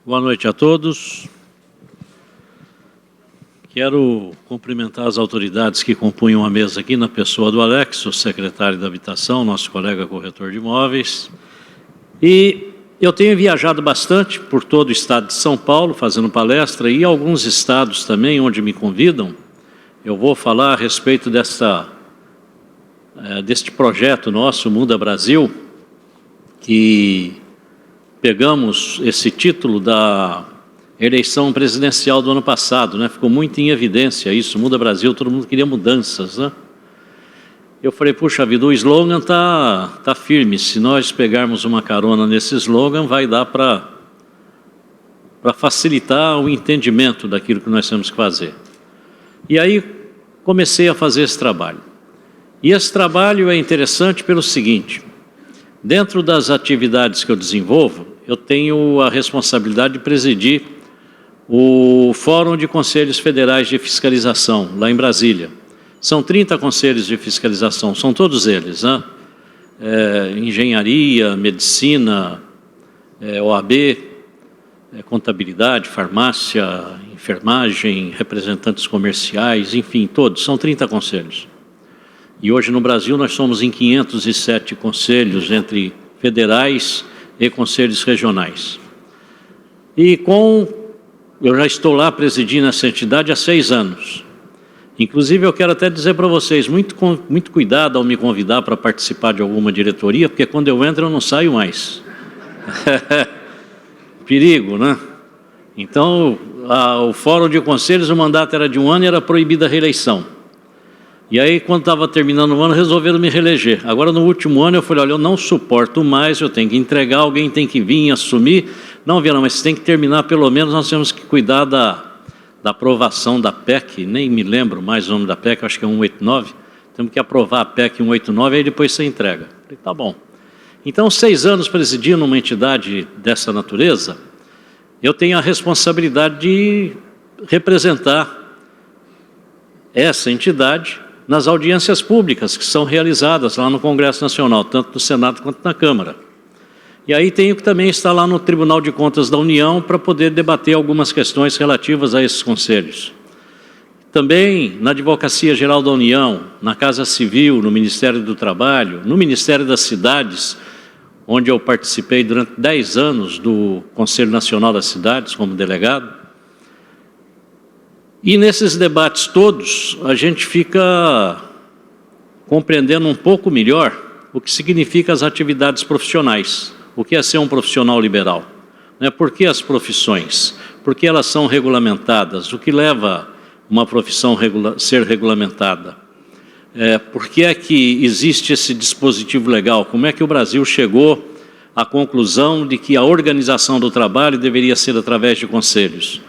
Boa noite a todos. Quero cumprimentar as autoridades que compunham a mesa aqui, na pessoa do Alex, o secretário da Habitação, nosso colega corretor de imóveis. E eu tenho viajado bastante por todo o estado de São Paulo, fazendo palestra, e alguns estados também, onde me convidam. Eu vou falar a respeito deste projeto nosso, Muda Brasil, que pegamos esse título da eleição presidencial do ano passado, né? Ficou muito em evidência isso, Muda Brasil, todo mundo queria mudanças, né? Eu falei, puxa vida, o slogan tá firme, se nós pegarmos uma carona nesse slogan, vai dar para facilitar o entendimento daquilo que nós temos que fazer. E aí comecei a fazer esse trabalho. E esse trabalho é interessante pelo seguinte: dentro das atividades que eu desenvolvo, eu tenho a responsabilidade de presidir o Fórum de Conselhos Federais de Fiscalização, lá em Brasília. São 30 conselhos de fiscalização, são todos eles, né? Engenharia, medicina, OAB, contabilidade, farmácia, enfermagem, representantes comerciais, enfim, todos, são 30 conselhos. E hoje no Brasil nós somos em 507 conselhos, entre federais e conselhos regionais. E eu já estou lá presidindo essa entidade há 6 anos. Inclusive eu quero até dizer para vocês, muito cuidado ao me convidar para participar de alguma diretoria, porque quando eu entro eu não saio mais. Perigo, né? Então, o Fórum de Conselhos, o mandato era de 1 ano e era proibida a reeleição. E aí, quando estava terminando o ano, resolveram me reeleger. Agora, no último ano, eu falei, olha, eu não suporto mais, eu tenho que entregar, alguém tem que vir e assumir. Não, Viana, mas você tem que terminar, pelo menos nós temos que cuidar da aprovação da PEC, nem me lembro mais o nome da PEC, acho que é 189. Temos que aprovar a PEC 189, aí depois você entrega. Eu falei, tá bom. Então, 6 anos presidindo uma entidade dessa natureza, eu tenho a responsabilidade de representar essa entidade nas audiências públicas que são realizadas lá no Congresso Nacional, tanto no Senado quanto na Câmara. E aí tenho que também estar lá no Tribunal de Contas da União para poder debater algumas questões relativas a esses conselhos. Também na Advocacia Geral da União, na Casa Civil, no Ministério do Trabalho, no Ministério das Cidades, onde eu participei durante 10 anos do Conselho Nacional das Cidades como delegado. E nesses debates todos, a gente fica compreendendo um pouco melhor o que significa as atividades profissionais, o que é ser um profissional liberal. Por que as profissões? Por que elas são regulamentadas? O que leva uma profissão a ser regulamentada? Por que é que existe esse dispositivo legal? Como é que o Brasil chegou à conclusão de que a organização do trabalho deveria ser através de conselhos?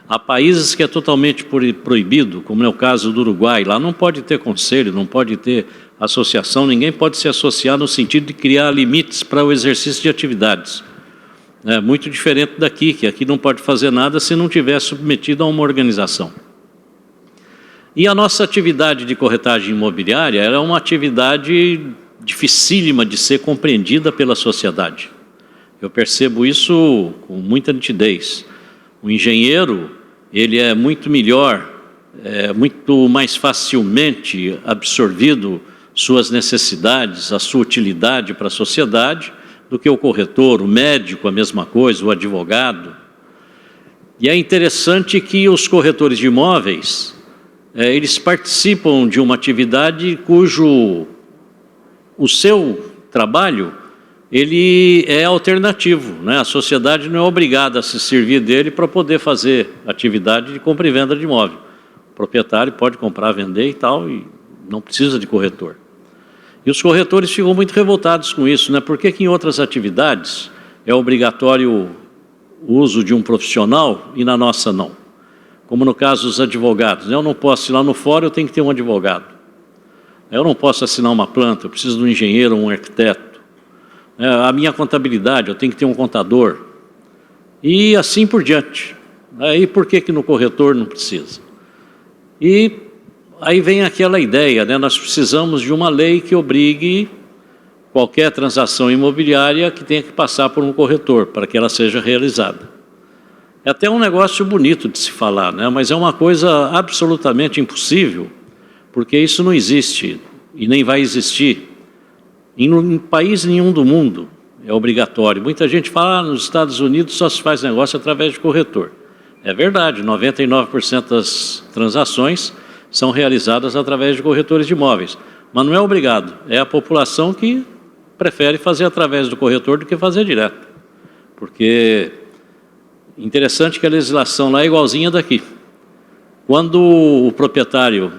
Há países que é totalmente proibido, como é o caso do Uruguai. Lá não pode ter conselho, não pode ter associação, ninguém pode se associar no sentido de criar limites para o exercício de atividades. É muito diferente daqui, que aqui não pode fazer nada se não estiver submetido a uma organização. E a nossa atividade de corretagem imobiliária era uma atividade dificílima de ser compreendida pela sociedade. Eu percebo isso com muita nitidez. O engenheiro, ele é muito melhor, muito mais facilmente absorvido suas necessidades, a sua utilidade para a sociedade, do que o corretor, o médico, a mesma coisa, o advogado. E é interessante que os corretores de imóveis, eles participam de uma atividade cujo o seu trabalho ele é alternativo, né? A sociedade não é obrigada a se servir dele para poder fazer atividade de compra e venda de imóvel. O proprietário pode comprar, vender e tal, e não precisa de corretor. E os corretores ficam muito revoltados com isso, né? Por que que em outras atividades é obrigatório o uso de um profissional e na nossa não? Como no caso dos advogados, né? Eu não posso ir lá no fórum, eu tenho que ter um advogado. Eu não posso assinar uma planta, eu preciso de um engenheiro ou um arquiteto. A minha contabilidade, eu tenho que ter um contador. E assim por diante. Aí por que que no corretor não precisa? E aí vem aquela ideia, né? Nós precisamos de uma lei que obrigue qualquer transação imobiliária que tenha que passar por um corretor, para que ela seja realizada. É até um negócio bonito de se falar, né? Mas é uma coisa absolutamente impossível, porque isso não existe e nem vai existir em país nenhum do mundo. É obrigatório. Muita gente fala, nos Estados Unidos só se faz negócio através de corretor. É verdade, 99% das transações são realizadas através de corretores de imóveis. Mas não é obrigado, é a população que prefere fazer através do corretor do que fazer direto. Porque interessante que a legislação lá é igualzinha daqui. Quando o proprietário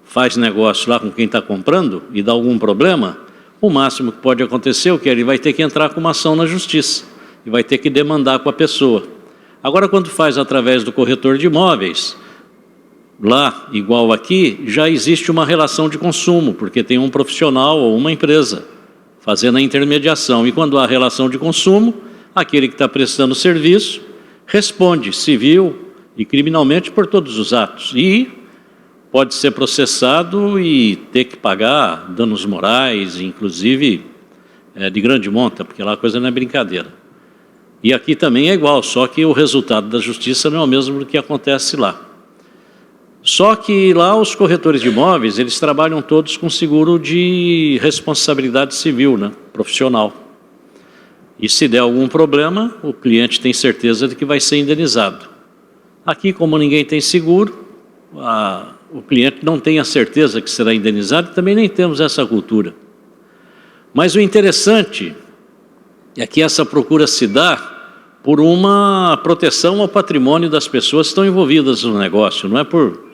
faz negócio lá com quem está comprando e dá algum problema, o máximo que pode acontecer é que ele vai ter que entrar com uma ação na justiça e vai ter que demandar com a pessoa. Agora, quando faz através do corretor de imóveis, lá, igual aqui, já existe uma relação de consumo, porque tem um profissional ou uma empresa fazendo a intermediação. E quando há relação de consumo, aquele que está prestando serviço responde civil e criminalmente por todos os atos. E pode ser processado e ter que pagar danos morais, inclusive de grande monta, porque lá a coisa não é brincadeira. E aqui também é igual, só que o resultado da justiça não é o mesmo do que acontece lá. Só que lá os corretores de imóveis, eles trabalham todos com seguro de responsabilidade civil, né, profissional. E se der algum problema, o cliente tem certeza de que vai ser indenizado. Aqui, como ninguém tem seguro, o cliente não tem a certeza que será indenizado e também nem temos essa cultura. Mas o interessante é que essa procura se dá por uma proteção ao patrimônio das pessoas que estão envolvidas no negócio, não é por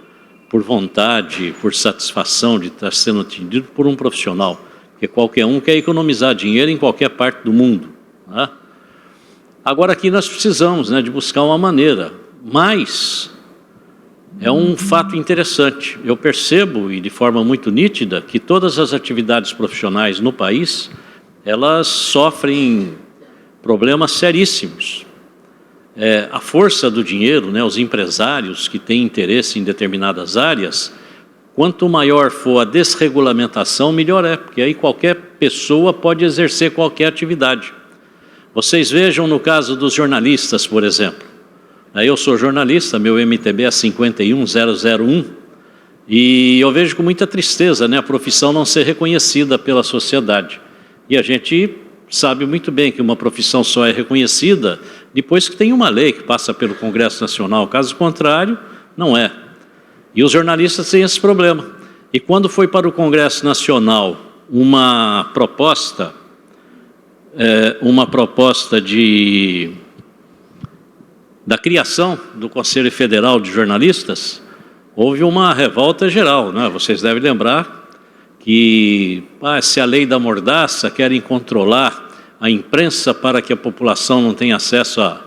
vontade, por satisfação de estar sendo atendido por um profissional, porque qualquer um quer economizar dinheiro em qualquer parte do mundo. Né? Agora aqui nós precisamos, né, de buscar uma maneira, mas é um fato interessante. Eu percebo, e de forma muito nítida, que todas as atividades profissionais no país, elas sofrem problemas seríssimos. A força do dinheiro, né, os empresários que têm interesse em determinadas áreas, quanto maior for a desregulamentação, melhor é, porque aí qualquer pessoa pode exercer qualquer atividade. Vocês vejam no caso dos jornalistas, por exemplo. Eu sou jornalista, meu MTB é 51001, e eu vejo com muita tristeza, né, a profissão não ser reconhecida pela sociedade. E a gente sabe muito bem que uma profissão só é reconhecida depois que tem uma lei que passa pelo Congresso Nacional. Caso contrário, não é. E os jornalistas têm esse problema. E quando foi para o Congresso Nacional uma proposta da criação do Conselho Federal de Jornalistas, houve uma revolta geral, né? Vocês devem lembrar que se a lei da mordaça querem controlar a imprensa para que a população não tenha acesso à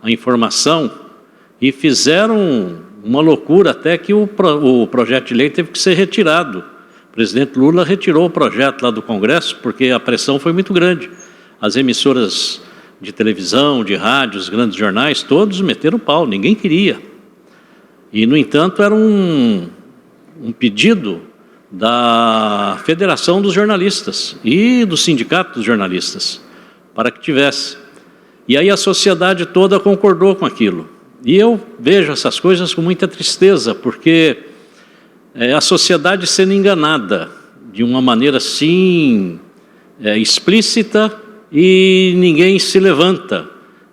informação, e fizeram uma loucura até que o projeto de lei teve que ser retirado. O presidente Lula retirou o projeto lá do Congresso porque a pressão foi muito grande. As emissoras de televisão, de rádio, os grandes jornais, todos meteram pau, ninguém queria. E, no entanto, era um pedido da Federação dos Jornalistas e do Sindicato dos Jornalistas, para que tivesse. E aí a sociedade toda concordou com aquilo. E eu vejo essas coisas com muita tristeza, porque a sociedade sendo enganada de uma maneira assim explícita, e ninguém se levanta.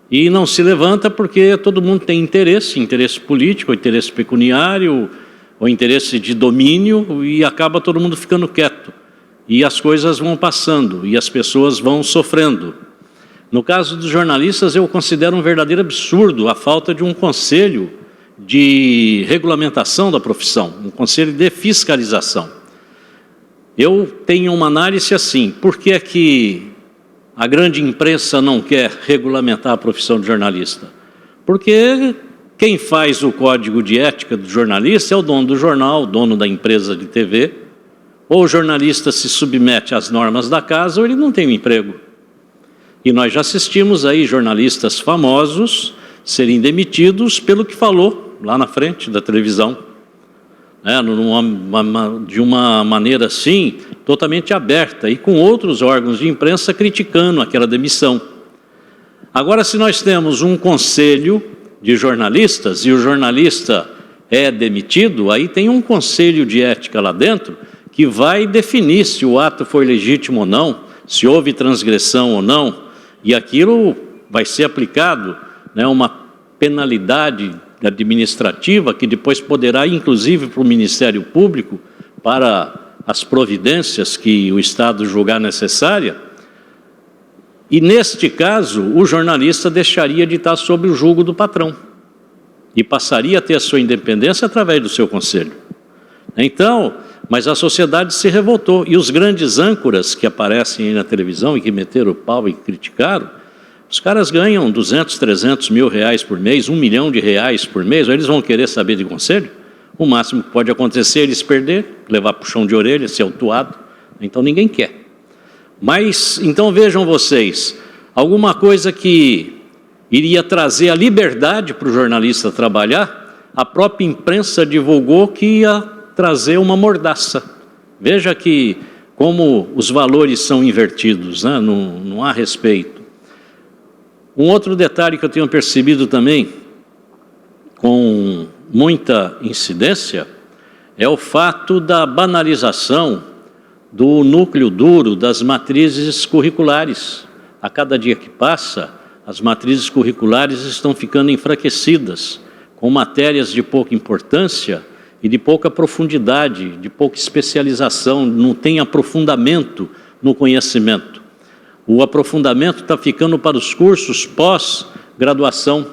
E não se levanta porque todo mundo tem interesse político, interesse pecuniário, ou interesse de domínio, e acaba todo mundo ficando quieto. E as coisas vão passando, e as pessoas vão sofrendo. No caso dos jornalistas, eu considero um verdadeiro absurdo a falta de um conselho de regulamentação da profissão, um conselho de fiscalização. Eu tenho uma análise assim: por que é que a grande imprensa não quer regulamentar a profissão de jornalista? Porque quem faz o código de ética do jornalista é o dono do jornal, o dono da empresa de TV. Ou o jornalista se submete às normas da casa, ou ele não tem um emprego. E nós já assistimos aí jornalistas famosos serem demitidos pelo que falou lá na frente da televisão, de uma maneira assim, totalmente aberta, e com outros órgãos de imprensa criticando aquela demissão. Agora, se nós temos um conselho de jornalistas e o jornalista é demitido, aí tem um conselho de ética lá dentro que vai definir se o ato foi legítimo ou não, se houve transgressão ou não, e aquilo vai ser aplicado, né, uma penalidade administrativa que depois poderá, inclusive, para o Ministério Público, para as providências que o Estado julgar necessária. E, neste caso, o jornalista deixaria de estar sob o julgo do patrão e passaria a ter a sua independência através do seu conselho. Então, mas a sociedade se revoltou, e os grandes âncoras que aparecem aí na televisão e que meteram o pau e criticaram, os caras ganham 200, 300 mil reais por mês, 1 milhão de reais por mês, eles vão querer saber de conselho? O máximo que pode acontecer é eles perder, levar puxão de orelha, ser autuado, então ninguém quer. Mas, então vejam vocês, alguma coisa que iria trazer a liberdade para o jornalista trabalhar, a própria imprensa divulgou que ia trazer uma mordaça. Veja que como os valores são invertidos, né? Não há respeito. Um outro detalhe que eu tenho percebido também, com muita incidência, é o fato da banalização do núcleo duro das matrizes curriculares. A cada dia que passa, as matrizes curriculares estão ficando enfraquecidas, com matérias de pouca importância e de pouca profundidade, de pouca especialização, não tem aprofundamento no conhecimento. O aprofundamento está ficando para os cursos pós-graduação.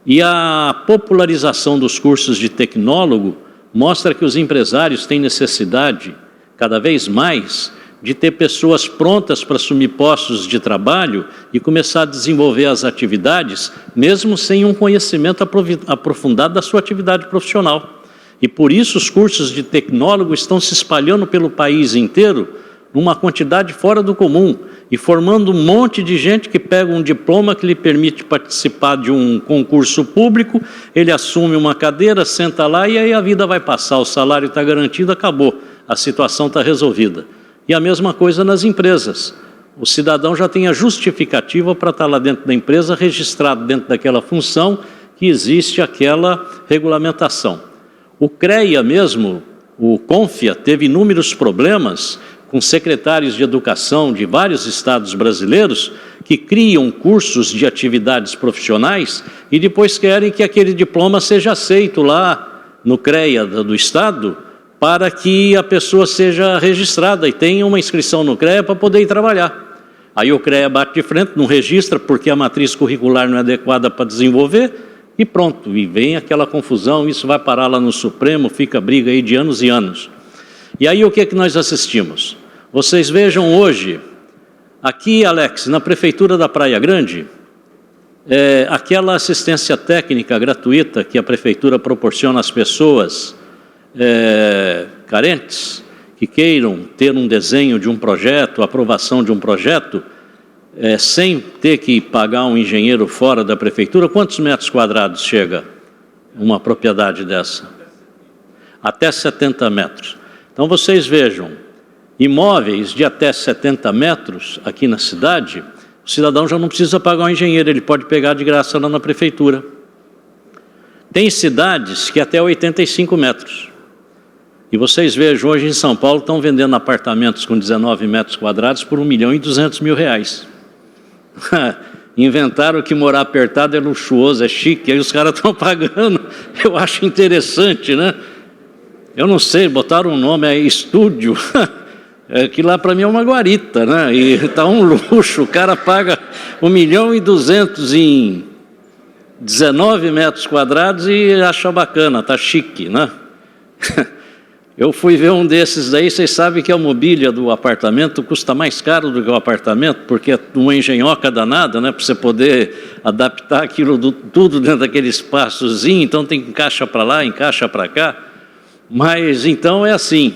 E a popularização dos cursos de tecnólogo mostra que os empresários têm necessidade, cada vez mais, de ter pessoas prontas para assumir postos de trabalho e começar a desenvolver as atividades, mesmo sem um conhecimento aprofundado da sua atividade profissional. E por isso os cursos de tecnólogo estão se espalhando pelo país inteiro, numa quantidade fora do comum, e formando um monte de gente que pega um diploma que lhe permite participar de um concurso público, ele assume uma cadeira, senta lá e aí a vida vai passar, o salário está garantido, acabou, a situação está resolvida. E a mesma coisa nas empresas. O cidadão já tem a justificativa para estar lá dentro da empresa, registrado dentro daquela função, que existe aquela regulamentação. O CREA mesmo, o CONFIA, teve inúmeros problemas com secretários de educação de vários estados brasileiros que criam cursos de atividades profissionais e depois querem que aquele diploma seja aceito lá no CREA do estado para que a pessoa seja registrada e tenha uma inscrição no CREA para poder ir trabalhar. Aí o CREA bate de frente, não registra porque a matriz curricular não é adequada para desenvolver e pronto, e vem aquela confusão, isso vai parar lá no Supremo, fica briga aí de anos e anos. E aí o que é que nós assistimos? Vocês vejam hoje, aqui, Alex, na Prefeitura da Praia Grande, aquela assistência técnica gratuita que a Prefeitura proporciona às pessoas carentes, que queiram ter um desenho de um projeto, aprovação de um projeto, sem ter que pagar um engenheiro fora da Prefeitura, quantos metros quadrados chega uma propriedade dessa? Até 70 metros. Então, vocês vejam, imóveis de até 70 metros aqui na cidade, o cidadão já não precisa pagar um engenheiro, ele pode pegar de graça lá na Prefeitura. Tem cidades que até 85 metros. E vocês vejam, hoje em São Paulo estão vendendo apartamentos com 19 metros quadrados por R$1.200.000. Inventaram que morar apertado é luxuoso, é chique, aí os caras estão pagando. Eu acho interessante, né? Eu não sei, botaram um nome aí, estúdio, que lá para mim é uma guarita, né? E está um luxo, o cara paga R$1.200.000 em 19 metros quadrados e acha bacana, está chique, né? Eu fui ver um desses daí, vocês sabem que a mobília do apartamento custa mais caro do que o apartamento, porque é uma engenhoca danada, né? Para você poder adaptar aquilo tudo dentro daquele espaçozinho, então tem encaixa para lá, encaixa para cá. Mas então é assim.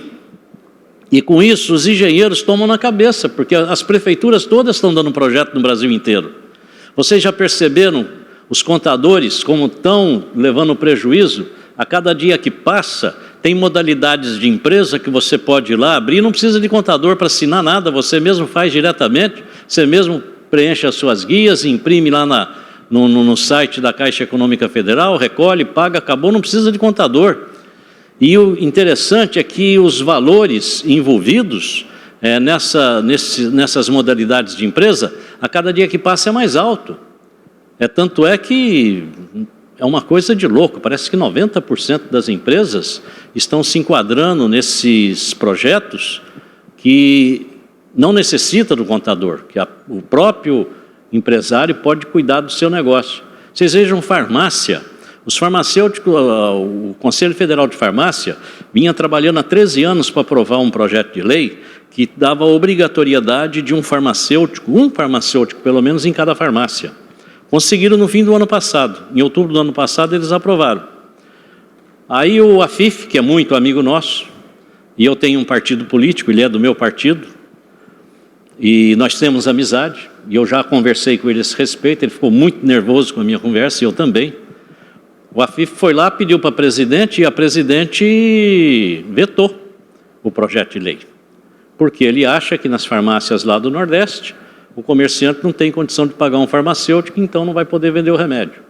E com isso os engenheiros tomam na cabeça, porque as prefeituras todas estão dando projeto no Brasil inteiro. Vocês já perceberam os contadores como estão levando prejuízo? A cada dia que passa, tem modalidades de empresa que você pode ir lá abrir, não precisa de contador para assinar nada, você mesmo faz diretamente, você mesmo preenche as suas guias, imprime lá no site da Caixa Econômica Federal, recolhe, paga, acabou, não precisa de contador. E o interessante é que os valores envolvidos nessas modalidades de empresa, a cada dia que passa é mais alto. Tanto é que é uma coisa de louco, parece que 90% das empresas estão se enquadrando nesses projetos que não necessita do contador, que o próprio empresário pode cuidar do seu negócio. Vocês vejam farmácia. Os farmacêuticos, o Conselho Federal de Farmácia vinha trabalhando há 13 anos para aprovar um projeto de lei que dava a obrigatoriedade de um farmacêutico pelo menos em cada farmácia. Conseguiram no fim do ano passado. Em outubro do ano passado eles aprovaram. Aí o Afif, que é muito amigo nosso, e eu tenho um partido político, ele é do meu partido, e nós temos amizade, e eu já conversei com ele a esse respeito, ele ficou muito nervoso com a minha conversa, e eu também. O Afif foi lá, pediu para a presidente, e a presidente vetou o projeto de lei. Porque ele acha que nas farmácias lá do Nordeste, o comerciante não tem condição de pagar um farmacêutico, então não vai poder vender o remédio.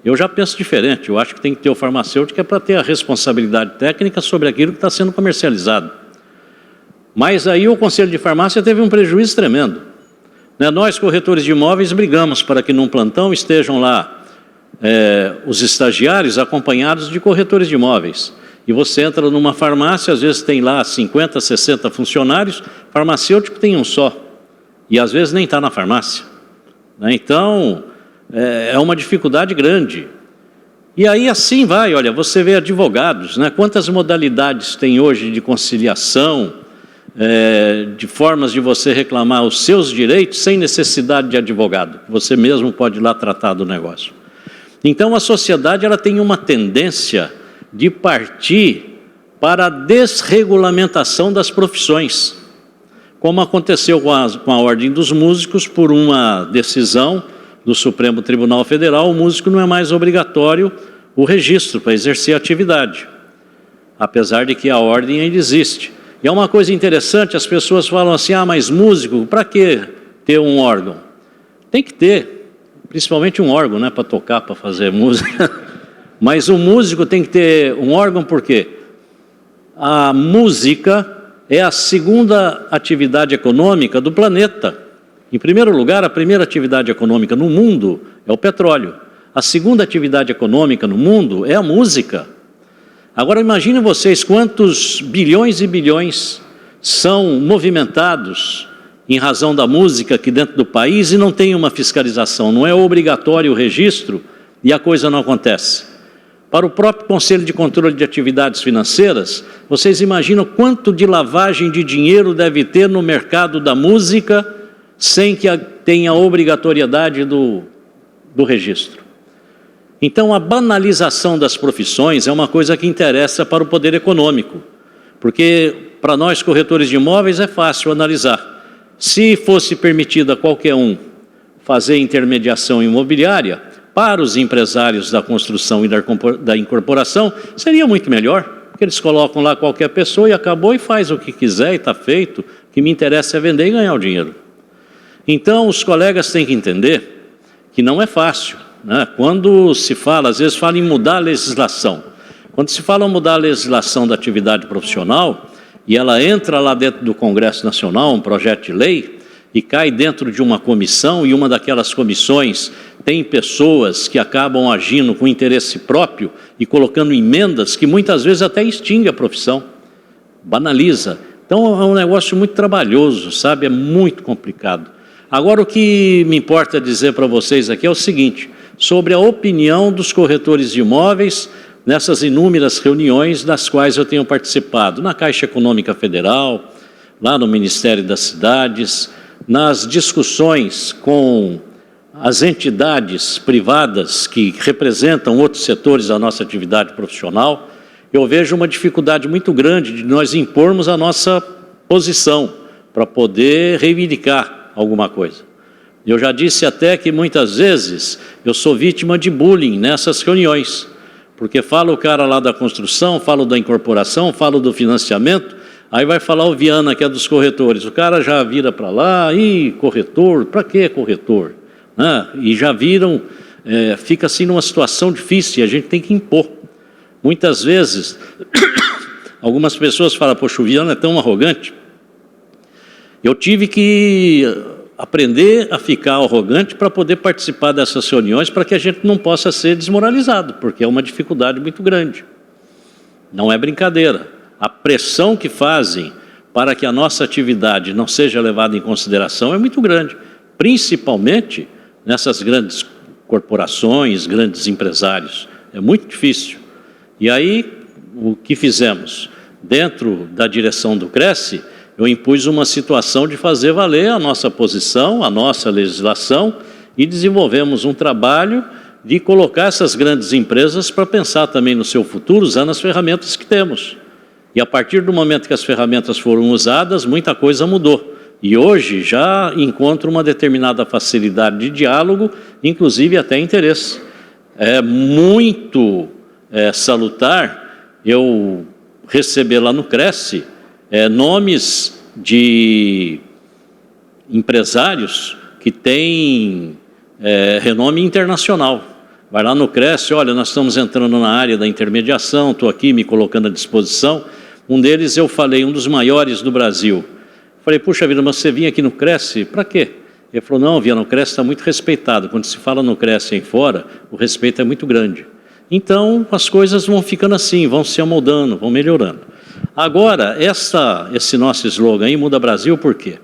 Eu já penso diferente, eu acho que tem que ter o farmacêutico para ter a responsabilidade técnica sobre aquilo que está sendo comercializado. Mas aí o Conselho de Farmácia teve um prejuízo tremendo. Nós, corretores de imóveis, brigamos para que num plantão estejam lá os estagiários acompanhados de corretores de imóveis. E você entra numa farmácia, às vezes tem lá 50, 60 funcionários, farmacêutico tem um só. E às vezes nem está na farmácia. Então, é uma dificuldade grande. E aí assim vai, olha, você vê advogados, quantas modalidades tem hoje de conciliação, de formas de você reclamar os seus direitos sem necessidade de advogado. Você mesmo pode ir lá tratar do negócio. Então, a sociedade ela tem uma tendência de partir para a desregulamentação das profissões, como aconteceu com a Ordem dos Músicos, por uma decisão do Supremo Tribunal Federal, o músico não é mais obrigatório o registro para exercer a atividade, apesar de que a ordem ainda existe. E é uma coisa interessante, as pessoas falam assim, mas músico, para que ter um órgão? Tem que ter. Principalmente um órgão, para tocar, para fazer música. Mas o músico tem que ter um órgão por quê? A música é a segunda atividade econômica do planeta. Em primeiro lugar, a primeira atividade econômica no mundo é o petróleo. A segunda atividade econômica no mundo é a música. Agora imaginem vocês quantos bilhões e bilhões são movimentados em razão da música aqui dentro do país e não tem uma fiscalização, não é obrigatório o registro e a coisa não acontece. Para o próprio Conselho de Controle de Atividades Financeiras, vocês imaginam quanto de lavagem de dinheiro deve ter no mercado da música sem que tenha obrigatoriedade do registro. Então, a banalização das profissões é uma coisa que interessa para o poder econômico, porque para nós corretores de imóveis é fácil analisar. Se fosse permitido a qualquer um fazer intermediação imobiliária, para os empresários da construção e da incorporação, seria muito melhor, porque eles colocam lá qualquer pessoa e acabou e faz o que quiser e está feito, o que me interessa é vender e ganhar o dinheiro. Então, os colegas têm que entender que não é fácil. Quando se fala, às vezes fala em mudar a legislação. Quando se fala em mudar a legislação da atividade profissional, e ela entra lá dentro do Congresso Nacional, um projeto de lei, e cai dentro de uma comissão, e uma daquelas comissões tem pessoas que acabam agindo com interesse próprio e colocando emendas que muitas vezes até extingue a profissão, banaliza. Então é um negócio muito trabalhoso, sabe? É muito complicado. Agora o que me importa dizer para vocês aqui é o seguinte, sobre a opinião dos corretores de imóveis nessas inúmeras reuniões das quais eu tenho participado, na Caixa Econômica Federal, lá no Ministério das Cidades, nas discussões com as entidades privadas que representam outros setores da nossa atividade profissional, eu vejo uma dificuldade muito grande de nós impormos a nossa posição para poder reivindicar alguma coisa. Eu já disse até que muitas vezes eu sou vítima de bullying nessas reuniões, porque fala o cara lá da construção, fala da incorporação, fala do financiamento, aí vai falar o Viana, que é dos corretores, o cara já vira para lá, corretor, para que corretor? E já viram fica assim numa situação difícil e a gente tem que impor. Muitas vezes, algumas pessoas falam, poxa, o Viana é tão arrogante. Eu tive que aprender a ficar arrogante para poder participar dessas reuniões, para que a gente não possa ser desmoralizado, porque é uma dificuldade muito grande. Não é brincadeira. A pressão que fazem para que a nossa atividade não seja levada em consideração é muito grande, principalmente nessas grandes corporações, grandes empresários. É muito difícil. E aí, o que fizemos? Dentro da direção do Cresce, eu impus uma situação de fazer valer a nossa posição, a nossa legislação, e desenvolvemos um trabalho de colocar essas grandes empresas para pensar também no seu futuro, usando as ferramentas que temos. E a partir do momento que as ferramentas foram usadas, muita coisa mudou. E hoje já encontro uma determinada facilidade de diálogo, inclusive até interesse. É muito salutar eu receber lá no Cresce nomes de empresários que têm renome internacional. Vai lá no Cresce, olha, nós estamos entrando na área da intermediação, estou aqui me colocando à disposição. Um deles eu falei, um dos maiores do Brasil. Falei, puxa vida, mas você vinha aqui no Cresce, para quê? Ele falou, não, Viana, o Cresce está muito respeitado. Quando se fala no Cresce aí fora, o respeito é muito grande. Então, as coisas vão ficando assim, vão se amoldando, vão melhorando. Agora, esse nosso slogan aí, Muda Brasil, por quê?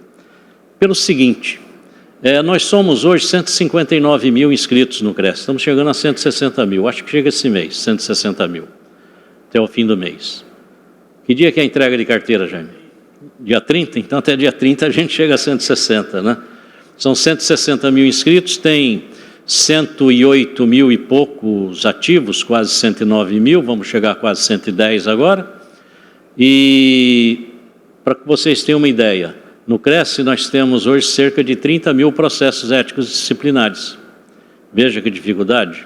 Pelo seguinte, nós somos hoje 159 mil inscritos no Cresce, estamos chegando a 160 mil, acho que chega esse mês, 160 mil, até o fim do mês. Que dia que é a entrega de carteira, Jaime? Dia 30? Então, até dia 30 a gente chega a 160, né? São 160 mil inscritos, tem 108 mil e poucos ativos, quase 109 mil, vamos chegar a quase 110 agora. E, para que vocês tenham uma ideia, no Cresce nós temos hoje cerca de 30 mil processos éticos disciplinares. Veja que dificuldade.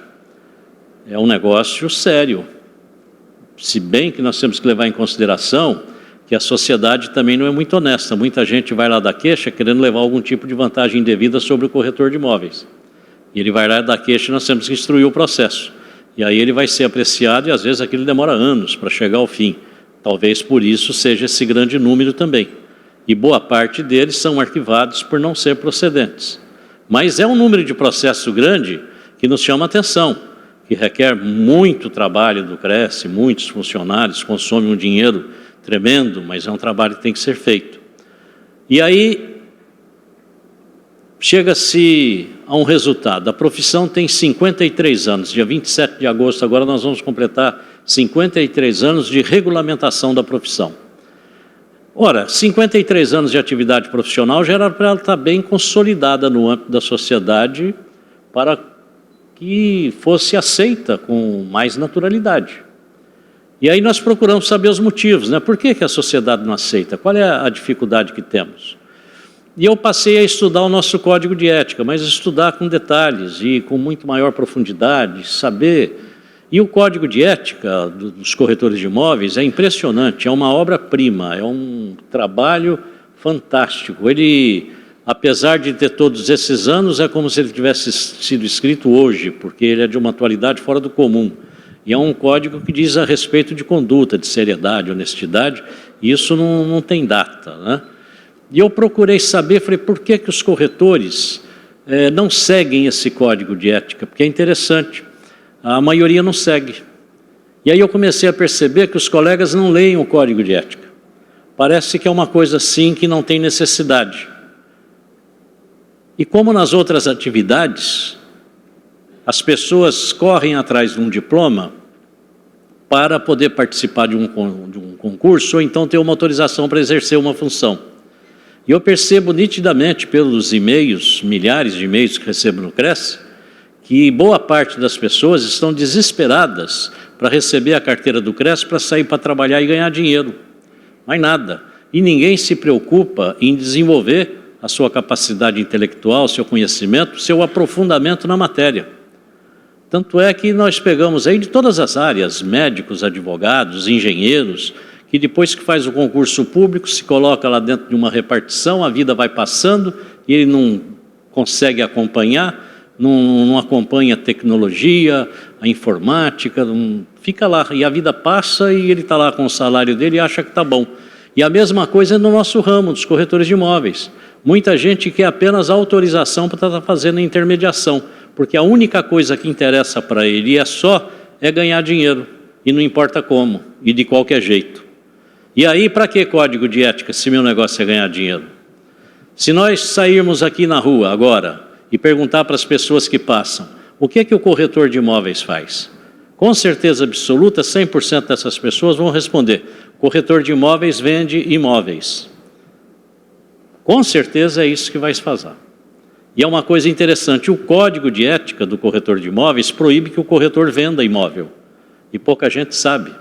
É um negócio sério. Se bem que nós temos que levar em consideração que a sociedade também não é muito honesta. Muita gente vai lá dar queixa querendo levar algum tipo de vantagem indevida sobre o corretor de imóveis. E ele vai lá dar queixa e nós temos que instruir o processo. E aí ele vai ser apreciado e às vezes aquilo demora anos para chegar ao fim. Talvez por isso seja esse grande número também. E boa parte deles são arquivados por não ser procedentes. Mas é um número de processo grande que nos chama a atenção, que requer muito trabalho do Cresce, muitos funcionários, consome um dinheiro tremendo, mas é um trabalho que tem que ser feito. E aí, chega-se a um resultado. A profissão tem 53 anos, dia 27 de agosto, agora nós vamos completar 53 anos de regulamentação da profissão. Ora, 53 anos de atividade profissional já era para ela estar bem consolidada no âmbito da sociedade para que fosse aceita com mais naturalidade. E aí nós procuramos saber os motivos, né? Por que a sociedade não aceita? Qual é a dificuldade que temos? E eu passei a estudar o nosso código de ética, mas estudar com detalhes e com muito maior profundidade, saber. E o código de ética dos corretores de imóveis é impressionante, é uma obra-prima, é um trabalho fantástico. Ele, apesar de ter todos esses anos, é como se ele tivesse sido escrito hoje, porque ele é de uma atualidade fora do comum. E é um código que diz a respeito de conduta, de seriedade, honestidade, e isso não tem data, né? E eu procurei saber, falei, por que os corretores não seguem esse código de ética? Porque é interessante, a maioria não segue. E aí eu comecei a perceber que os colegas não leem o código de ética. Parece que é uma coisa assim que não tem necessidade. E como nas outras atividades, as pessoas correm atrás de um diploma para poder participar de um concurso ou então ter uma autorização para exercer uma função. E eu percebo nitidamente pelos e-mails, milhares de e-mails que recebo no Cresce, que boa parte das pessoas estão desesperadas para receber a carteira do Cresce para sair para trabalhar e ganhar dinheiro. Mais nada. E ninguém se preocupa em desenvolver a sua capacidade intelectual, seu conhecimento, seu aprofundamento na matéria. Tanto é que nós pegamos aí de todas as áreas, médicos, advogados, engenheiros, que depois que faz o concurso público, se coloca lá dentro de uma repartição, a vida vai passando e ele não consegue acompanhar, não acompanha a tecnologia, a informática, fica lá. E a vida passa e ele está lá com o salário dele e acha que está bom. E a mesma coisa no nosso ramo, dos corretores de imóveis. Muita gente quer apenas autorização para estar fazendo a intermediação, porque a única coisa que interessa para ele é ganhar dinheiro, e não importa como, e de qualquer jeito. E aí, para que código de ética se meu negócio é ganhar dinheiro? Se nós sairmos aqui na rua agora e perguntar para as pessoas que passam, o que é que o corretor de imóveis faz? Com certeza absoluta, 100% dessas pessoas vão responder: corretor de imóveis vende imóveis. Com certeza é isso que vai se fazer. E é uma coisa interessante, o código de ética do corretor de imóveis proíbe que o corretor venda imóvel. E pouca gente sabe.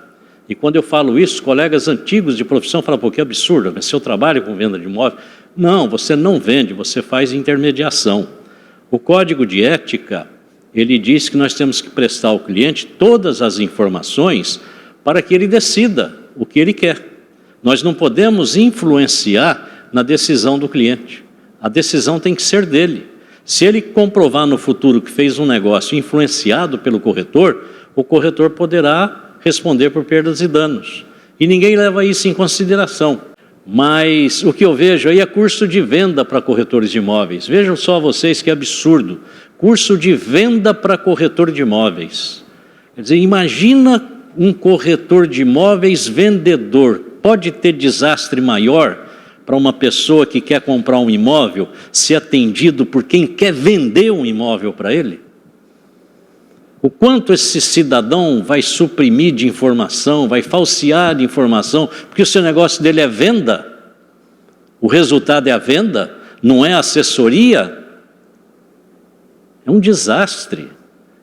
E quando eu falo isso, colegas antigos de profissão falam: pô, que absurdo, mas se eu trabalho com venda de imóvel... Não, você não vende, você faz intermediação. O código de ética, ele diz que nós temos que prestar ao cliente todas as informações para que ele decida o que ele quer. Nós não podemos influenciar na decisão do cliente. A decisão tem que ser dele. Se ele comprovar no futuro que fez um negócio influenciado pelo corretor, o corretor poderá responder por perdas e danos. E ninguém leva isso em consideração. Mas o que eu vejo aí é curso de venda para corretores de imóveis. Vejam só vocês que absurdo. Curso de venda para corretor de imóveis. Quer dizer, imagina um corretor de imóveis vendedor. Pode ter desastre maior para uma pessoa que quer comprar um imóvel ser atendido por quem quer vender um imóvel para ele? O quanto esse cidadão vai suprimir de informação, vai falsear de informação, porque o seu negócio dele é venda, o resultado é a venda, não é assessoria. É um desastre.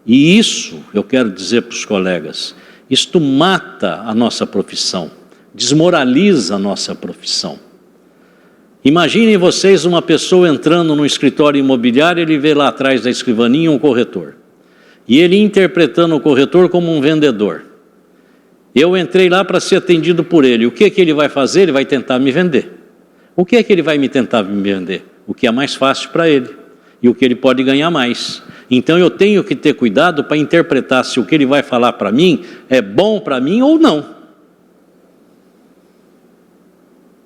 E isso, eu quero dizer para os colegas, isto mata a nossa profissão, desmoraliza a nossa profissão. Imaginem vocês uma pessoa entrando no escritório imobiliário, ele vê lá atrás da escrivaninha um corretor. E ele interpretando o corretor como um vendedor. Eu entrei lá para ser atendido por ele. O que é que ele vai fazer? Ele vai tentar me vender. O que é que ele vai me tentar me vender? O que é mais fácil para ele. E o que ele pode ganhar mais. Então eu tenho que ter cuidado para interpretar se o que ele vai falar para mim é bom para mim ou não.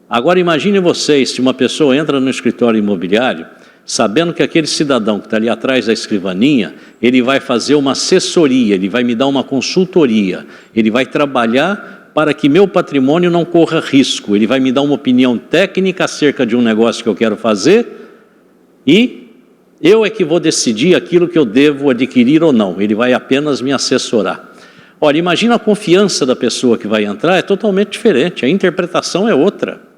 Agora imagine vocês, se uma pessoa entra no escritório imobiliário, sabendo que aquele cidadão que está ali atrás da escrivaninha, ele vai fazer uma assessoria, ele vai me dar uma consultoria, ele vai trabalhar para que meu patrimônio não corra risco, ele vai me dar uma opinião técnica acerca de um negócio que eu quero fazer e eu é que vou decidir aquilo que eu devo adquirir ou não, ele vai apenas me assessorar. Olha, imagina a confiança da pessoa que vai entrar, é totalmente diferente, a interpretação é outra.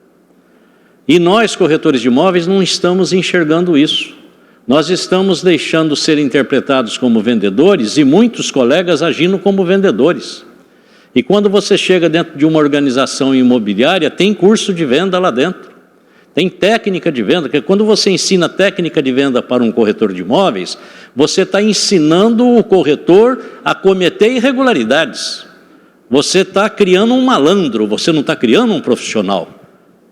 E nós, corretores de imóveis, não estamos enxergando isso. Nós estamos deixando ser interpretados como vendedores e muitos colegas agindo como vendedores. E quando você chega dentro de uma organização imobiliária, tem curso de venda lá dentro. Tem técnica de venda, porque quando você ensina técnica de venda para um corretor de imóveis, você está ensinando o corretor a cometer irregularidades. Você está criando um malandro, você não está criando um profissional.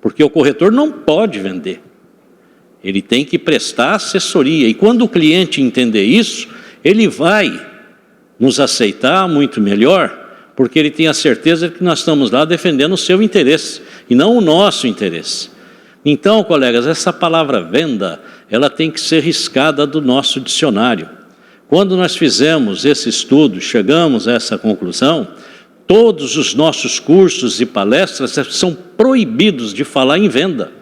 Porque o corretor não pode vender. Ele tem que prestar assessoria. E quando o cliente entender isso, ele vai nos aceitar muito melhor, porque ele tem a certeza de que nós estamos lá defendendo o seu interesse, e não o nosso interesse. Então, colegas, essa palavra venda, ela tem que ser riscada do nosso dicionário. Quando nós fizemos esse estudo, chegamos a essa conclusão, todos os nossos cursos e palestras são proibidos de falar em venda.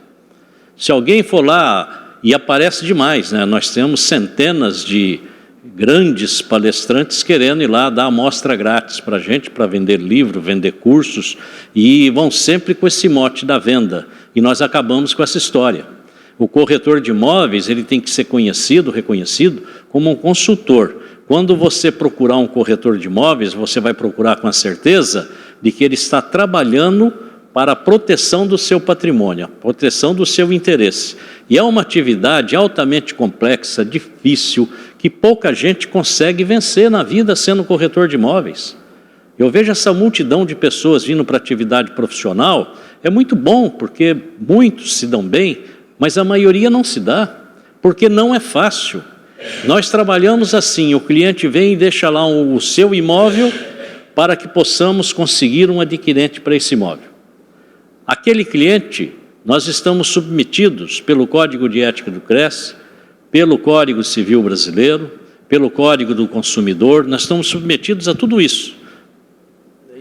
Se alguém for lá, e aparece demais, né? Nós temos centenas de grandes palestrantes querendo ir lá dar amostra grátis para a gente, para vender livro, vender cursos, e vão sempre com esse mote da venda. E nós acabamos com essa história. O corretor de imóveis, ele tem que ser conhecido, reconhecido como um consultor. Quando você procurar um corretor de imóveis, você vai procurar com a certeza de que ele está trabalhando para a proteção do seu patrimônio, a proteção do seu interesse. E é uma atividade altamente complexa, difícil, que pouca gente consegue vencer na vida sendo corretor de imóveis. Eu vejo essa multidão de pessoas vindo para a atividade profissional, é muito bom, porque muitos se dão bem, mas a maioria não se dá, porque não é fácil. Nós trabalhamos assim, o cliente vem e deixa lá o seu imóvel para que possamos conseguir um adquirente para esse imóvel. Aquele cliente, nós estamos submetidos pelo Código de Ética do CRES, pelo Código Civil Brasileiro, pelo Código do Consumidor, nós estamos submetidos a tudo isso,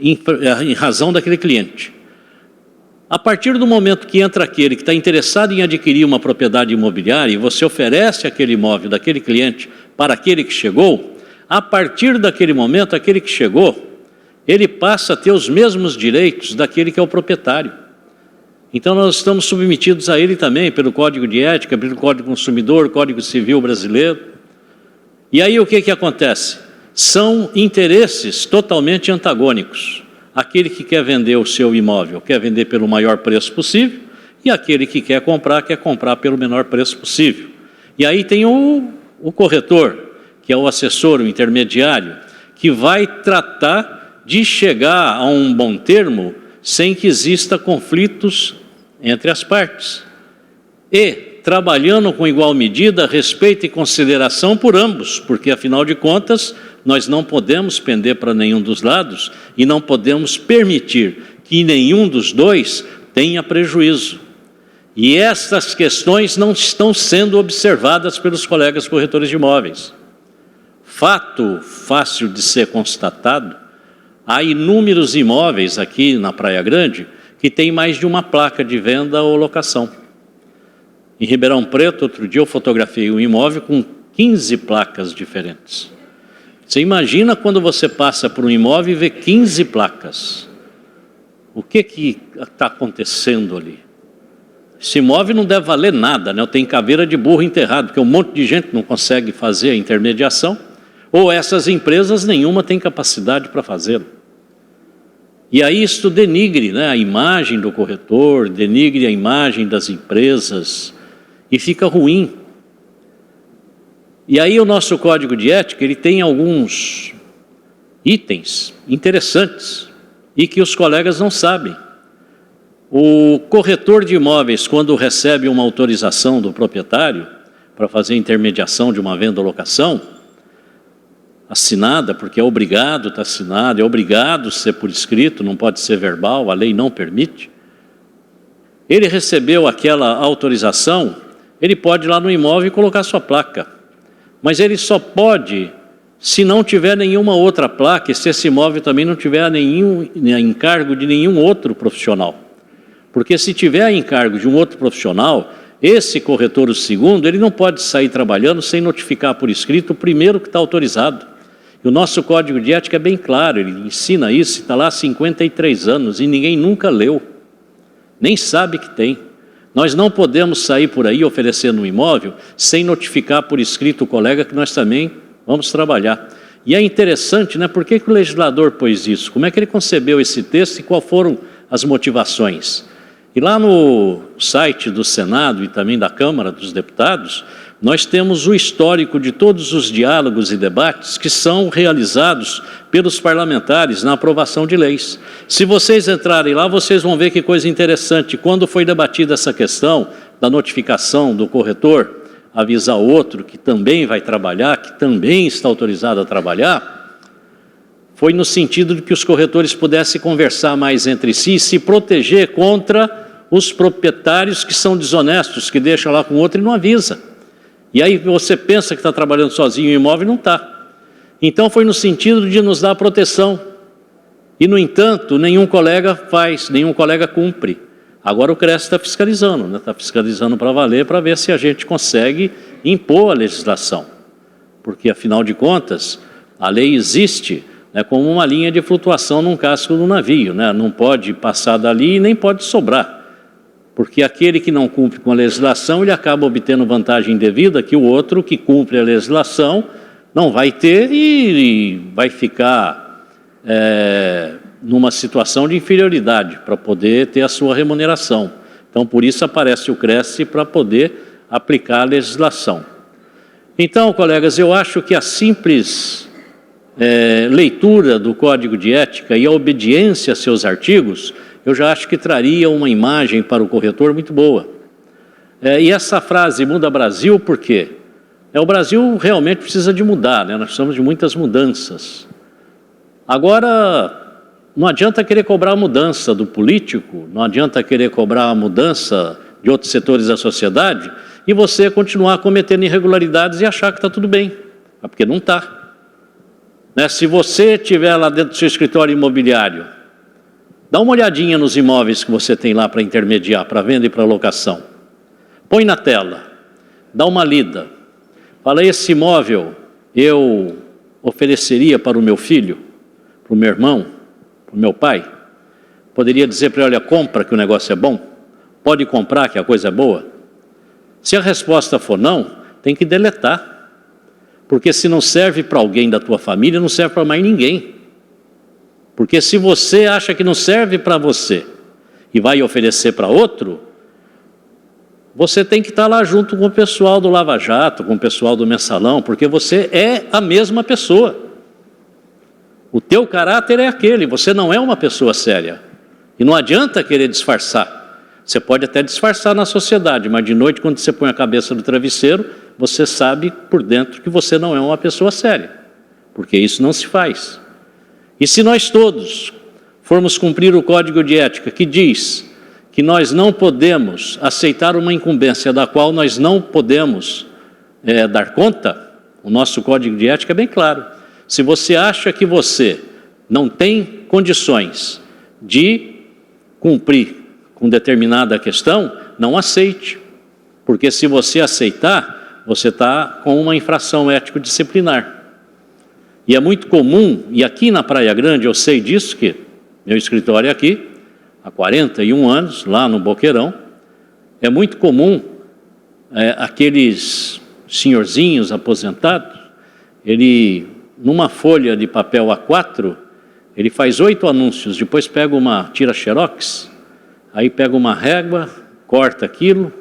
em razão daquele cliente. A partir do momento que entra aquele que está interessado em adquirir uma propriedade imobiliária e você oferece aquele imóvel daquele cliente para aquele que chegou, a partir daquele momento, aquele que chegou, ele passa a ter os mesmos direitos daquele que é o proprietário. Então nós estamos submetidos a ele também pelo Código de Ética, pelo Código do Consumidor, Código Civil Brasileiro. E aí o que acontece? São interesses totalmente antagônicos. Aquele que quer vender o seu imóvel quer vender pelo maior preço possível e aquele que quer comprar pelo menor preço possível. E aí tem o corretor, que é o assessor, o intermediário, que vai tratar de chegar a um bom termo sem que exista conflitos entre as partes. E trabalhando com igual medida, respeito e consideração por ambos, porque afinal de contas, nós não podemos pender para nenhum dos lados e não podemos permitir que nenhum dos dois tenha prejuízo. E essas questões não estão sendo observadas pelos colegas corretores de imóveis. Fato fácil de ser constatado, há inúmeros imóveis aqui na Praia Grande que tem mais de uma placa de venda ou locação. Em Ribeirão Preto, outro dia eu fotografei um imóvel com 15 placas diferentes. Você imagina quando você passa por um imóvel e vê 15 placas. O que está acontecendo ali? Esse imóvel não deve valer nada, né? Tem caveira de burro enterrado, porque um monte de gente não consegue fazer a intermediação, ou essas empresas nenhuma tem capacidade para fazê-lo. E aí isso denigre, né, a imagem do corretor, denigre a imagem das empresas, e fica ruim. E aí o nosso Código de Ética, ele tem alguns itens interessantes e que os colegas não sabem. O corretor de imóveis, quando recebe uma autorização do proprietário para fazer intermediação de uma venda ou locação, assinada, porque é obrigado estar assinado, é obrigado ser por escrito, não pode ser verbal, a lei não permite. Ele recebeu aquela autorização, ele pode ir lá no imóvel e colocar sua placa. Mas ele só pode se não tiver nenhuma outra placa e se esse imóvel também não tiver nenhum encargo de nenhum outro profissional. Porque se tiver encargo de um outro profissional, esse corretor, o segundo, ele não pode sair trabalhando sem notificar por escrito o primeiro que está autorizado. E o nosso Código de Ética é bem claro, ele ensina isso, está lá há 53 anos e ninguém nunca leu, nem sabe que tem. Nós não podemos sair por aí oferecendo um imóvel sem notificar por escrito o colega que nós também vamos trabalhar. E é interessante, né? Por que o legislador pôs isso? Como é que ele concebeu esse texto e quais foram as motivações? E lá no site do Senado e também da Câmara dos Deputados, nós temos o histórico de todos os diálogos e debates que são realizados pelos parlamentares na aprovação de leis. Se vocês entrarem lá, vocês vão ver que coisa interessante. Quando foi debatida essa questão da notificação do corretor, avisar outro que também vai trabalhar, que também está autorizado a trabalhar, foi no sentido de que os corretores pudessem conversar mais entre si e se proteger contra os proprietários que são desonestos, que deixam lá com o outro e não avisa. E aí você pensa que está trabalhando sozinho em imóvel e não está. Então foi no sentido de nos dar proteção. E, no entanto, nenhum colega faz, nenhum colega cumpre. Agora o CRES está fiscalizando, né? Está fiscalizando para valer, para ver se a gente consegue impor a legislação. Porque, afinal de contas, a lei existe, né, como uma linha de flutuação num casco do navio, né? Não pode passar dali e nem pode sobrar. Porque aquele que não cumpre com a legislação, ele acaba obtendo vantagem indevida que o outro que cumpre a legislação não vai ter e vai ficar numa situação de inferioridade para poder ter a sua remuneração. Então, por isso aparece o CRES para poder aplicar a legislação. Então, colegas, eu acho que a simples leitura do Código de Ética e a obediência a seus artigos, eu já acho que traria uma imagem para o corretor muito boa. E essa frase muda Brasil por quê? O Brasil realmente precisa de mudar, né? Nós precisamos de muitas mudanças. Agora, não adianta querer cobrar a mudança do político, não adianta querer cobrar a mudança de outros setores da sociedade e você continuar cometendo irregularidades e achar que está tudo bem, porque não está. Né? Se você estiver lá dentro do seu escritório imobiliário, dá uma olhadinha nos imóveis que você tem lá para intermediar, para venda e para locação. Põe na tela, dá uma lida. Fala, esse imóvel eu ofereceria para o meu filho, para o meu irmão, para o meu pai. Poderia dizer para ele, olha, compra que o negócio é bom. Pode comprar que a coisa é boa. Se a resposta for não, tem que deletar. Porque se não serve para alguém da tua família, não serve para mais ninguém. Porque se você acha que não serve para você e vai oferecer para outro, você tem que estar lá junto com o pessoal do Lava Jato, com o pessoal do Mensalão, porque você é a mesma pessoa. O teu caráter é aquele, você não é uma pessoa séria. E não adianta querer disfarçar. Você pode até disfarçar na sociedade, mas de noite, quando você põe a cabeça no travesseiro, você sabe por dentro que você não é uma pessoa séria. Porque isso não se faz. E se nós todos formos cumprir o Código de Ética, que diz que nós não podemos aceitar uma incumbência da qual nós não podemos dar conta, o nosso Código de Ética é bem claro. Se você acha que você não tem condições de cumprir com determinada questão, não aceite. Porque se você aceitar, você está com uma infração ético-disciplinar. E é muito comum, e aqui na Praia Grande eu sei disso, que meu escritório é aqui, há 41 anos, lá no Boqueirão, é muito comum aqueles senhorzinhos aposentados, ele, numa folha de papel A4, ele faz 8 anúncios, depois pega tira xerox, aí pega uma régua, corta aquilo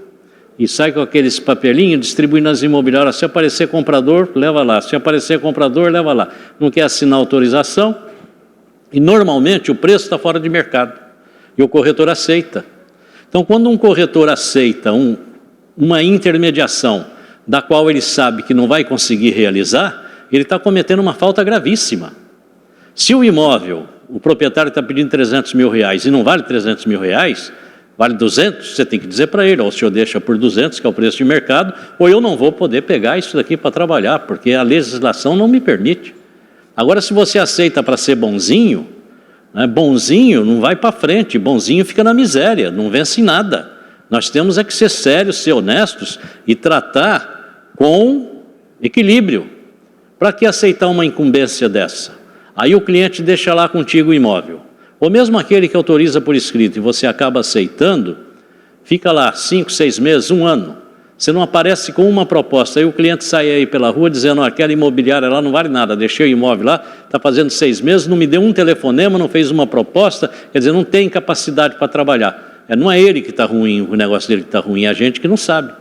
e sai com aqueles papelinhos, distribui nas imobiliárias. Se aparecer comprador, leva lá. Se aparecer comprador, leva lá. Não quer assinar autorização e normalmente o preço está fora de mercado. E o corretor aceita. Então, quando um corretor aceita uma intermediação da qual ele sabe que não vai conseguir realizar, ele está cometendo uma falta gravíssima. Se o imóvel, o proprietário está pedindo 300 mil reais e não vale 300 mil reais, vale 200, você tem que dizer para ele, ou o senhor deixa por 200, que é o preço de mercado, ou eu não vou poder pegar isso daqui para trabalhar, porque a legislação não me permite. Agora, se você aceita para ser bonzinho, né, bonzinho não vai para frente, bonzinho fica na miséria, não vence em nada. Nós temos que ser sérios, ser honestos e tratar com equilíbrio. Para que aceitar uma incumbência dessa? Aí o cliente deixa lá contigo o imóvel. Ou mesmo aquele que autoriza por escrito e você acaba aceitando, fica lá 5, 6 meses, 1 ano. Você não aparece com uma proposta, aí o cliente sai aí pela rua dizendo, aquela imobiliária lá não vale nada, deixei o imóvel lá, está fazendo 6 meses, não me deu um telefonema, não fez uma proposta, quer dizer, não tem capacidade para trabalhar. Não é ele que está ruim, o negócio dele que está ruim, é a gente que não sabe.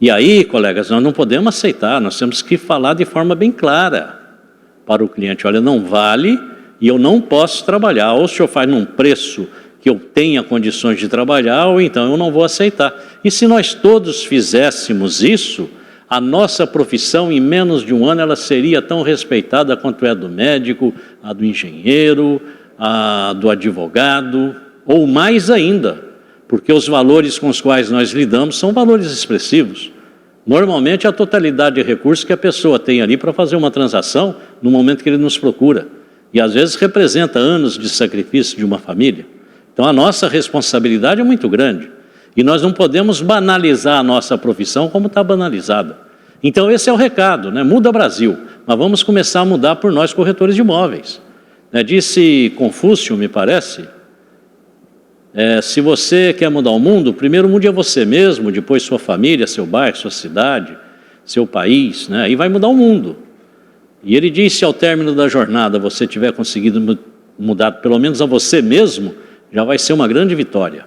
E aí, colegas, nós não podemos aceitar, nós temos que falar de forma bem clara para o cliente, olha, não vale e eu não posso trabalhar, ou o senhor faz num preço que eu tenha condições de trabalhar, ou então eu não vou aceitar. E se nós todos fizéssemos isso, a nossa profissão, em menos de 1 ano, ela seria tão respeitada quanto é a do médico, a do engenheiro, a do advogado, ou mais ainda, porque os valores com os quais nós lidamos são valores expressivos. Normalmente, a totalidade de recursos que a pessoa tem ali para fazer uma transação no momento que ele nos procura. E, às vezes, representa anos de sacrifício de uma família. Então, a nossa responsabilidade é muito grande. E nós não podemos banalizar a nossa profissão como está banalizada. Então, esse é o recado, né? Muda Brasil. Mas vamos começar a mudar por nós, corretores de imóveis. Disse Confúcio, me parece, se você quer mudar o mundo, primeiro mude a você mesmo, depois sua família, seu bairro, sua cidade, seu país, né? Aí vai mudar o mundo. E ele disse, se ao término da jornada você tiver conseguido mudar pelo menos a você mesmo, já vai ser uma grande vitória.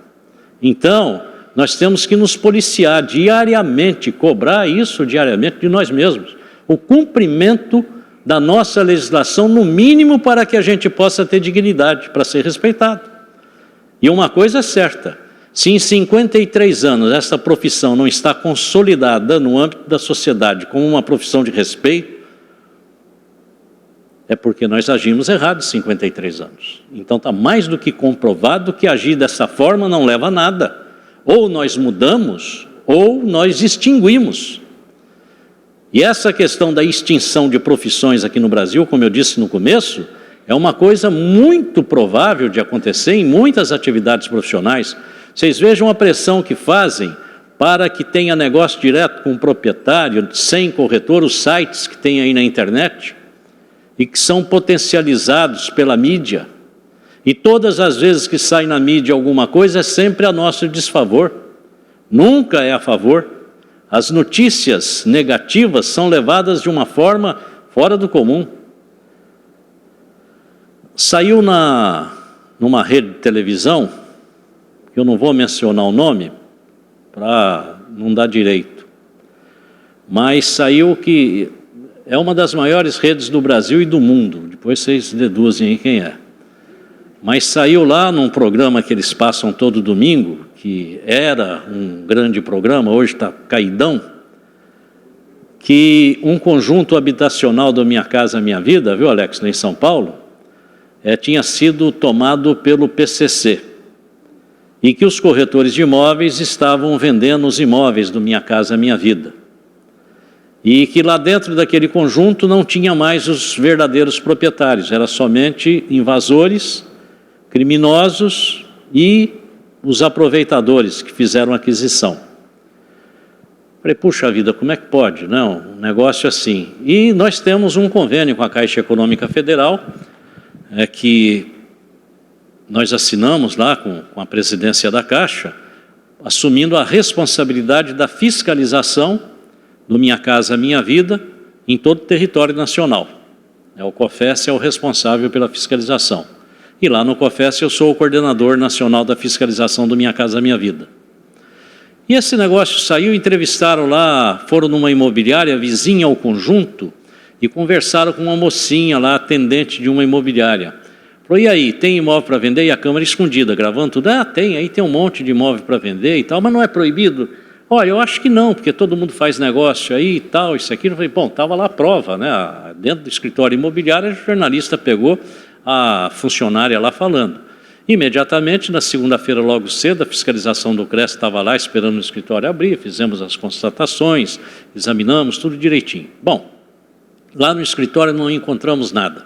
Então, nós temos que nos policiar diariamente, cobrar isso diariamente de nós mesmos. O cumprimento da nossa legislação, no mínimo, para que a gente possa ter dignidade, para ser respeitado. E uma coisa é certa, Se em 53 anos essa profissão não está consolidada no âmbito da sociedade como uma profissão de respeito, é porque nós agimos errado em 53 anos. Então está mais do que comprovado que agir dessa forma não leva a nada. Ou nós mudamos, ou nós extinguimos. E essa questão da extinção de profissões aqui no Brasil, como eu disse no começo, é uma coisa muito provável de acontecer em muitas atividades profissionais. Vocês vejam a pressão que fazem para que tenha negócio direto com o proprietário, sem corretor, os sites que tem aí na internet e que são potencializados pela mídia. E todas as vezes que sai na mídia alguma coisa é sempre a nosso desfavor, nunca é a favor. As notícias negativas são levadas de uma forma fora do comum. Saiu numa rede de televisão, que eu não vou mencionar o nome, para não dar direito, mas saiu que é uma das maiores redes do Brasil e do mundo, depois vocês deduzem aí quem é. Mas saiu lá num programa que eles passam todo domingo, que era um grande programa, hoje está caidão, que um conjunto habitacional do Minha Casa Minha Vida, viu, Alex, lá em São Paulo, tinha sido tomado pelo PCC, e que os corretores de imóveis estavam vendendo os imóveis do Minha Casa Minha Vida. E que lá dentro daquele conjunto não tinha mais os verdadeiros proprietários, era somente invasores, criminosos e os aproveitadores que fizeram a aquisição. Falei, puxa vida, como é que pode? Não, um negócio assim. E nós temos um convênio com a Caixa Econômica Federal, que nós assinamos lá com a presidência da Caixa, assumindo a responsabilidade da fiscalização do Minha Casa Minha Vida em todo o território nacional. O COFES é o responsável pela fiscalização. E lá no COFES eu sou o coordenador nacional da fiscalização do Minha Casa Minha Vida. E esse negócio saiu, entrevistaram lá, foram numa imobiliária vizinha ao conjunto e conversaram com uma mocinha lá, atendente de uma imobiliária. Falou, e aí, tem imóvel para vender? E a câmera escondida, gravando tudo. Ah, tem, aí tem um monte de imóvel para vender e tal, mas não é proibido? Olha, eu acho que não, porque todo mundo faz negócio aí e tal, isso aqui. Eu falei, bom, estava lá a prova, né? Dentro do escritório imobiliário, o jornalista pegou a funcionária lá falando. Imediatamente, na segunda-feira, logo cedo, a fiscalização do CRES estava lá esperando o escritório abrir, fizemos as constatações, examinamos tudo direitinho. Bom, lá no escritório não encontramos nada.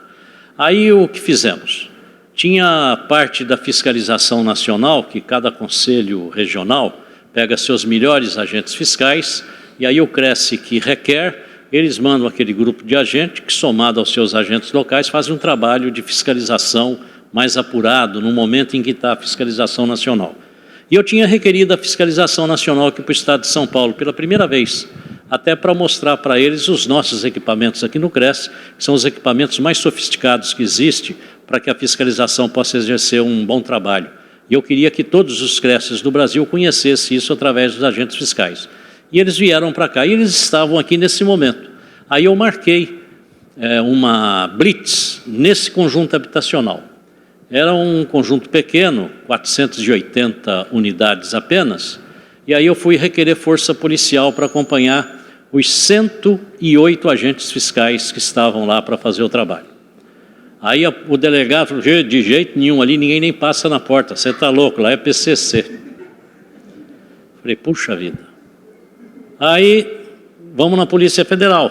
Aí o que fizemos? Tinha parte da fiscalização nacional, que cada conselho regional pega seus melhores agentes fiscais, e aí o CRES que requer, eles mandam aquele grupo de agentes que, somado aos seus agentes locais, fazem um trabalho de fiscalização mais apurado no momento em que está a fiscalização nacional. E eu tinha requerido a fiscalização nacional aqui para o Estado de São Paulo pela primeira vez, até para mostrar para eles os nossos equipamentos aqui no CRES, que são os equipamentos mais sofisticados que existem para que a fiscalização possa exercer um bom trabalho. E eu queria que todos os CRESs do Brasil conhecessem isso através dos agentes fiscais. E eles vieram para cá, e eles estavam aqui nesse momento. Aí eu marquei uma blitz nesse conjunto habitacional. Era um conjunto pequeno, 480 unidades apenas, e aí eu fui requerer força policial para acompanhar os 108 agentes fiscais que estavam lá para fazer o trabalho. Aí o delegado falou, de jeito nenhum ali, ninguém nem passa na porta, você está louco, lá é PCC. Falei, puxa vida. Aí, vamos na Polícia Federal,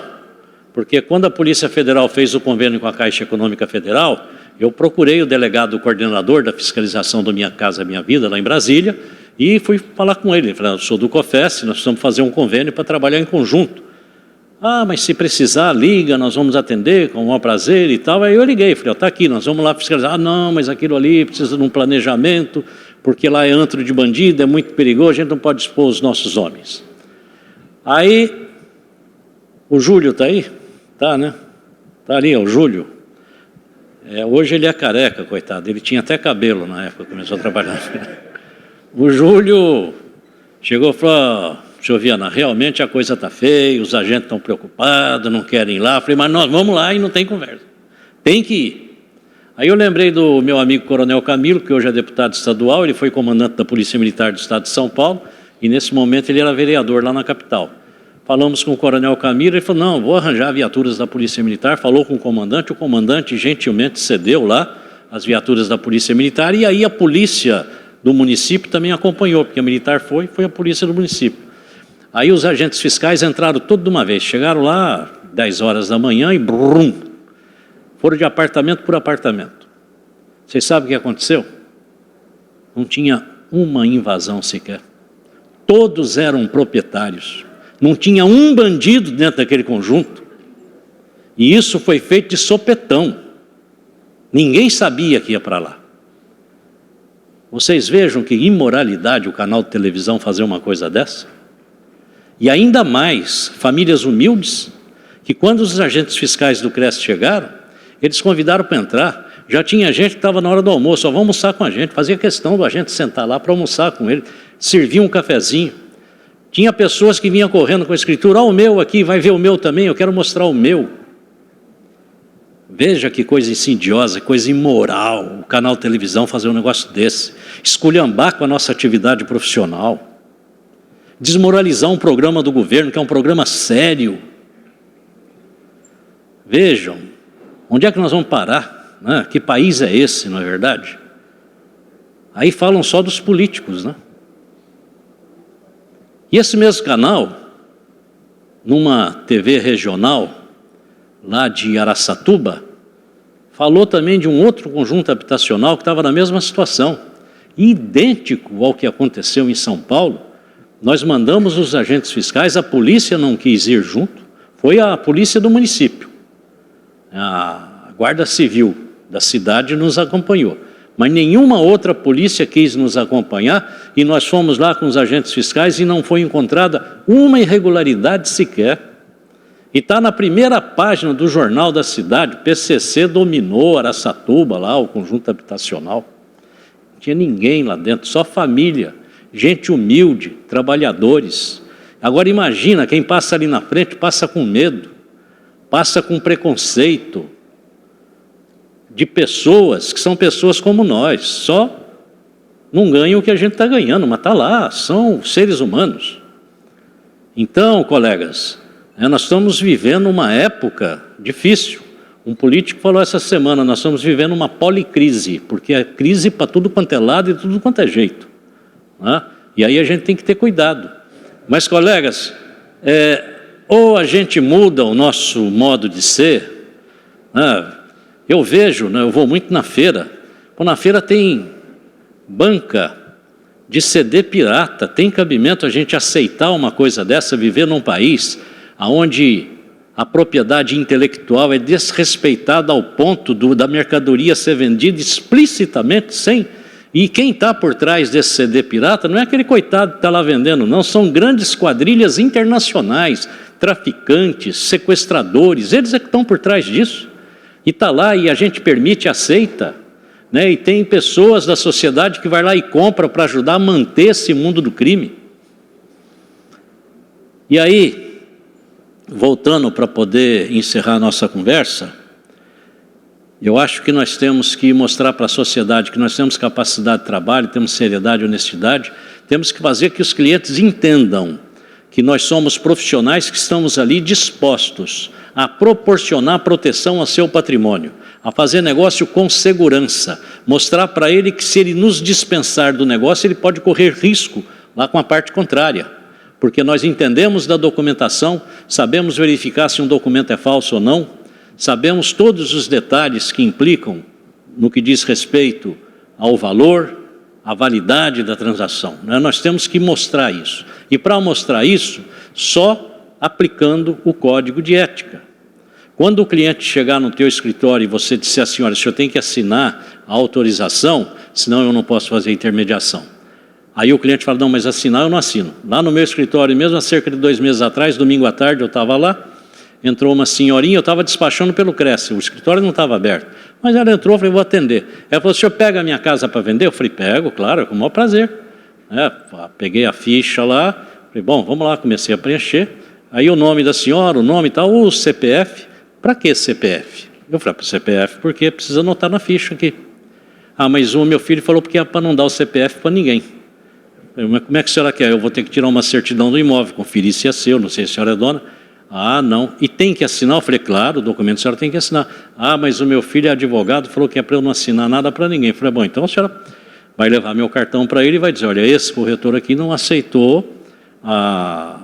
porque quando a Polícia Federal fez o convênio com a Caixa Econômica Federal, eu procurei o delegado coordenador da fiscalização do Minha Casa Minha Vida, lá em Brasília, e fui falar com ele. Ele falou, eu sou do COFES, nós precisamos fazer um convênio para trabalhar em conjunto. Ah, mas se precisar, liga, nós vamos atender com o maior prazer e tal. Aí eu liguei, falei, está aqui, nós vamos lá fiscalizar. Ah, não, mas aquilo ali precisa de um planejamento, porque lá é antro de bandido, é muito perigoso, a gente não pode expor os nossos homens. Aí, o Júlio está aí? Tá, né? Está ali, o Júlio. Hoje ele é careca, coitado, ele tinha até cabelo na época que começou a trabalhar. O Júlio chegou e falou, senhor Viana, realmente a coisa está feia, os agentes estão preocupados, não querem ir lá. Eu falei, mas nós vamos lá e não tem conversa. Tem que ir. Aí eu lembrei do meu amigo Coronel Camilo, que hoje é deputado estadual, ele foi comandante da Polícia Militar do Estado de São Paulo, e nesse momento ele era vereador lá na capital. Falamos com o Coronel Camilo, ele falou, não, vou arranjar viaturas da Polícia Militar, falou com o comandante gentilmente cedeu lá as viaturas da Polícia Militar, e aí a polícia do município também acompanhou, porque a militar foi a polícia do município. Aí os agentes fiscais entraram todos de uma vez, chegaram lá 10 horas da manhã e brum, foram de apartamento por apartamento. Vocês sabem o que aconteceu? Não tinha uma invasão sequer. Todos eram proprietários. Não tinha um bandido dentro daquele conjunto. E isso foi feito de sopetão. Ninguém sabia que ia para lá. Vocês vejam que imoralidade o canal de televisão fazer uma coisa dessa? E ainda mais, famílias humildes, que quando os agentes fiscais do CRES chegaram, eles convidaram para entrar. Já tinha gente que estava na hora do almoço, vamos almoçar com a gente. Fazia questão do agente sentar lá para almoçar com ele, servia um cafezinho. Tinha pessoas que vinham correndo com a escritura, o meu aqui, vai ver o meu também, eu quero mostrar o meu. Veja que coisa insidiosa, coisa imoral, o canal de televisão fazer um negócio desse. Esculhambar com a nossa atividade profissional. Desmoralizar um programa do governo, que é um programa sério. Vejam, onde é que nós vamos parar? Né? Que país é esse, não é verdade? Aí falam só dos políticos, né? E esse mesmo canal, numa TV regional, lá de Araçatuba, falou também de um outro conjunto habitacional que estava na mesma situação, idêntico ao que aconteceu em São Paulo. Nós mandamos os agentes fiscais, a polícia não quis ir junto, foi a polícia do município. A Guarda Civil da cidade nos acompanhou, mas nenhuma outra polícia quis nos acompanhar e nós fomos lá com os agentes fiscais e não foi encontrada uma irregularidade sequer. E está na primeira página do jornal da cidade, PCC dominou Araçatuba, lá o conjunto habitacional. Não tinha ninguém lá dentro, só família, gente humilde, trabalhadores. Agora imagina, quem passa ali na frente passa com medo, passa com preconceito de pessoas que são pessoas como nós, só não ganham o que a gente está ganhando, mas está lá, são seres humanos. Então, colegas, nós estamos vivendo uma época difícil. Um político falou essa semana, nós estamos vivendo uma policrise, porque é crise para tudo quanto é lado e tudo quanto é jeito. Né? E aí a gente tem que ter cuidado. Mas, colegas, ou a gente muda o nosso modo de ser, né? Eu vejo, né, eu vou muito na feira, na feira tem banca de CD pirata, tem cabimento a gente aceitar uma coisa dessa, viver num país onde a propriedade intelectual é desrespeitada ao ponto da mercadoria ser vendida explicitamente sem... E quem está por trás desse CD pirata não é aquele coitado que está lá vendendo, não, são grandes quadrilhas internacionais, traficantes, sequestradores, eles é que estão por trás disso. E está lá e a gente permite, aceita, né? E tem pessoas da sociedade que vai lá e compra para ajudar a manter esse mundo do crime. E aí, voltando para poder encerrar a nossa conversa, eu acho que nós temos que mostrar para a sociedade que nós temos capacidade de trabalho, temos seriedade e honestidade, temos que fazer que os clientes entendam que nós somos profissionais que estamos ali dispostos a proporcionar proteção ao seu patrimônio, a fazer negócio com segurança, mostrar para ele que se ele nos dispensar do negócio, ele pode correr risco lá com a parte contrária, porque nós entendemos da documentação, sabemos verificar se um documento é falso ou não, sabemos todos os detalhes que implicam no que diz respeito ao valor, à validade da transação, né? Nós temos que mostrar isso. E para mostrar isso, só aplicando o código de ética. Quando o cliente chegar no teu escritório e você disser assim, olha, o senhor tem que assinar a autorização, senão eu não posso fazer intermediação. Aí o cliente fala, não, mas assinar eu não assino. Lá no meu escritório, mesmo há cerca de 2 meses atrás, domingo à tarde, eu estava lá, entrou uma senhorinha, eu estava despachando pelo CRES, o escritório não estava aberto. Mas ela entrou, eu falei, vou atender. Ela falou, o senhor pega a minha casa para vender? Eu falei, pego, claro, com o maior prazer. Peguei a ficha lá, falei, bom, vamos lá, comecei a preencher. Aí o nome da senhora, o nome e tal, o CPF. Para que CPF? Eu falei, para o CPF, porque precisa anotar na ficha aqui. Ah, mas o meu filho falou porque é para não dar o CPF para ninguém. Mas como é que a senhora quer? Eu vou ter que tirar uma certidão do imóvel, conferir se é seu, não sei se a senhora é dona. Ah, não. E tem que assinar? Eu falei, claro, o documento a senhora tem que assinar. Ah, mas o meu filho é advogado, falou que é para eu não assinar nada para ninguém. Eu falei, bom, então a senhora vai levar meu cartão para ele e vai dizer, olha, esse corretor aqui não aceitou a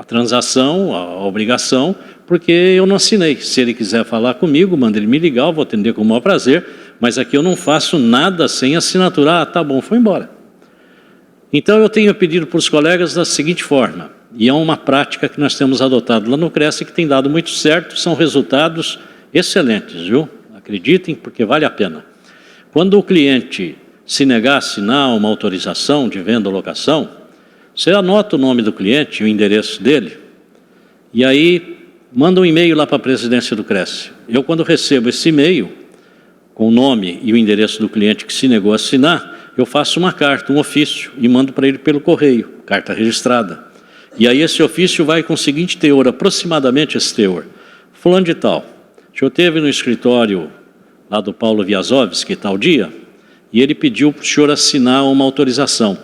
transação, a obrigação, porque eu não assinei. Se ele quiser falar comigo, manda ele me ligar, eu vou atender com o maior prazer, mas aqui eu não faço nada sem assinatura. Ah, tá bom, foi embora. Então eu tenho pedido para os colegas da seguinte forma, e é uma prática que nós temos adotado lá no Cresce que tem dado muito certo, são resultados excelentes, viu? Acreditem, porque vale a pena. Quando o cliente se negar a assinar uma autorização de venda ou locação, você anota o nome do cliente, o endereço dele, e aí manda um e-mail lá para a presidência do Cresce. Eu, quando recebo esse e-mail, com o nome e o endereço do cliente que se negou a assinar, eu faço uma carta, um ofício, e mando para ele pelo correio, carta registrada. E aí esse ofício vai com o seguinte teor, aproximadamente esse teor. Fulano de tal, o senhor esteve no escritório lá do Paulo Viazovski, tal dia, e ele pediu para o senhor assinar uma autorização.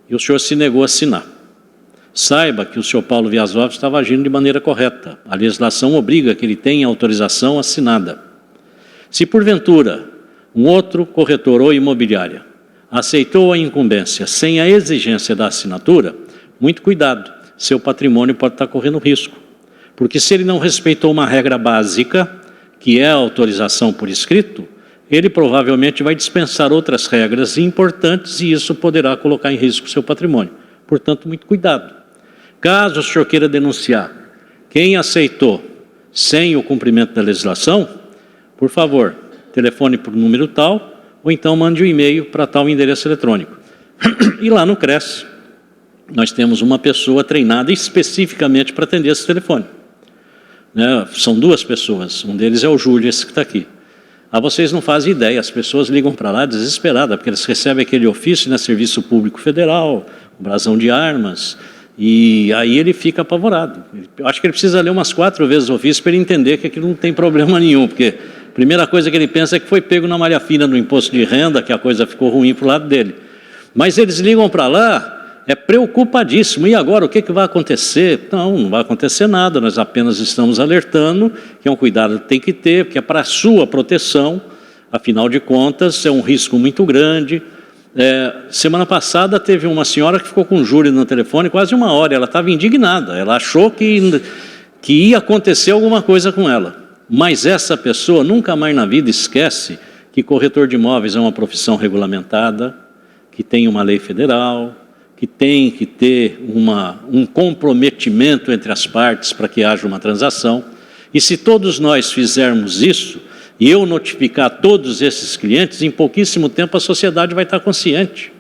E o senhor se negou a assinar. Saiba que o senhor Paulo Viazovski estava agindo de maneira correta. A legislação obriga que ele tenha autorização assinada. Se porventura um outro corretor ou imobiliária aceitou a incumbência sem a exigência da assinatura, muito cuidado, seu patrimônio pode estar correndo risco. Porque se ele não respeitou uma regra básica, que é a autorização por escrito, ele provavelmente vai dispensar outras regras importantes e isso poderá colocar em risco seu patrimônio. Portanto, muito cuidado. Caso o senhor queira denunciar quem aceitou sem o cumprimento da legislação, por favor, telefone por número tal, ou então mande um e-mail para tal endereço eletrônico. E lá no Cresce, nós temos uma pessoa treinada especificamente para atender esse telefone. Né? São duas pessoas, um deles é o Júlio, esse que está aqui. Ah, vocês não fazem ideia, as pessoas ligam para lá desesperadas, porque eles recebem aquele ofício, né, Serviço Público Federal, brasão de armas, e aí ele fica apavorado. Eu acho que ele precisa ler umas 4 vezes o ofício para ele entender que aquilo não tem problema nenhum, porque a primeira coisa que ele pensa é que foi pego na malha fina do imposto de renda, que a coisa ficou ruim para o lado dele. Mas eles ligam para lá, é preocupadíssimo. E agora, o que vai acontecer? Não vai acontecer nada, nós apenas estamos alertando que é um cuidado que tem que ter, porque é para a sua proteção, afinal de contas, é um risco muito grande. Semana passada teve uma senhora que ficou com o Júlio no telefone quase 1 hora, ela estava indignada, ela achou que ia acontecer alguma coisa com ela. Mas essa pessoa nunca mais na vida esquece que corretor de imóveis é uma profissão regulamentada, que tem uma lei federal, que tem que ter um comprometimento entre as partes para que haja uma transação. E se todos nós fizermos isso, e eu notificar todos esses clientes, em pouquíssimo tempo a sociedade vai estar consciente.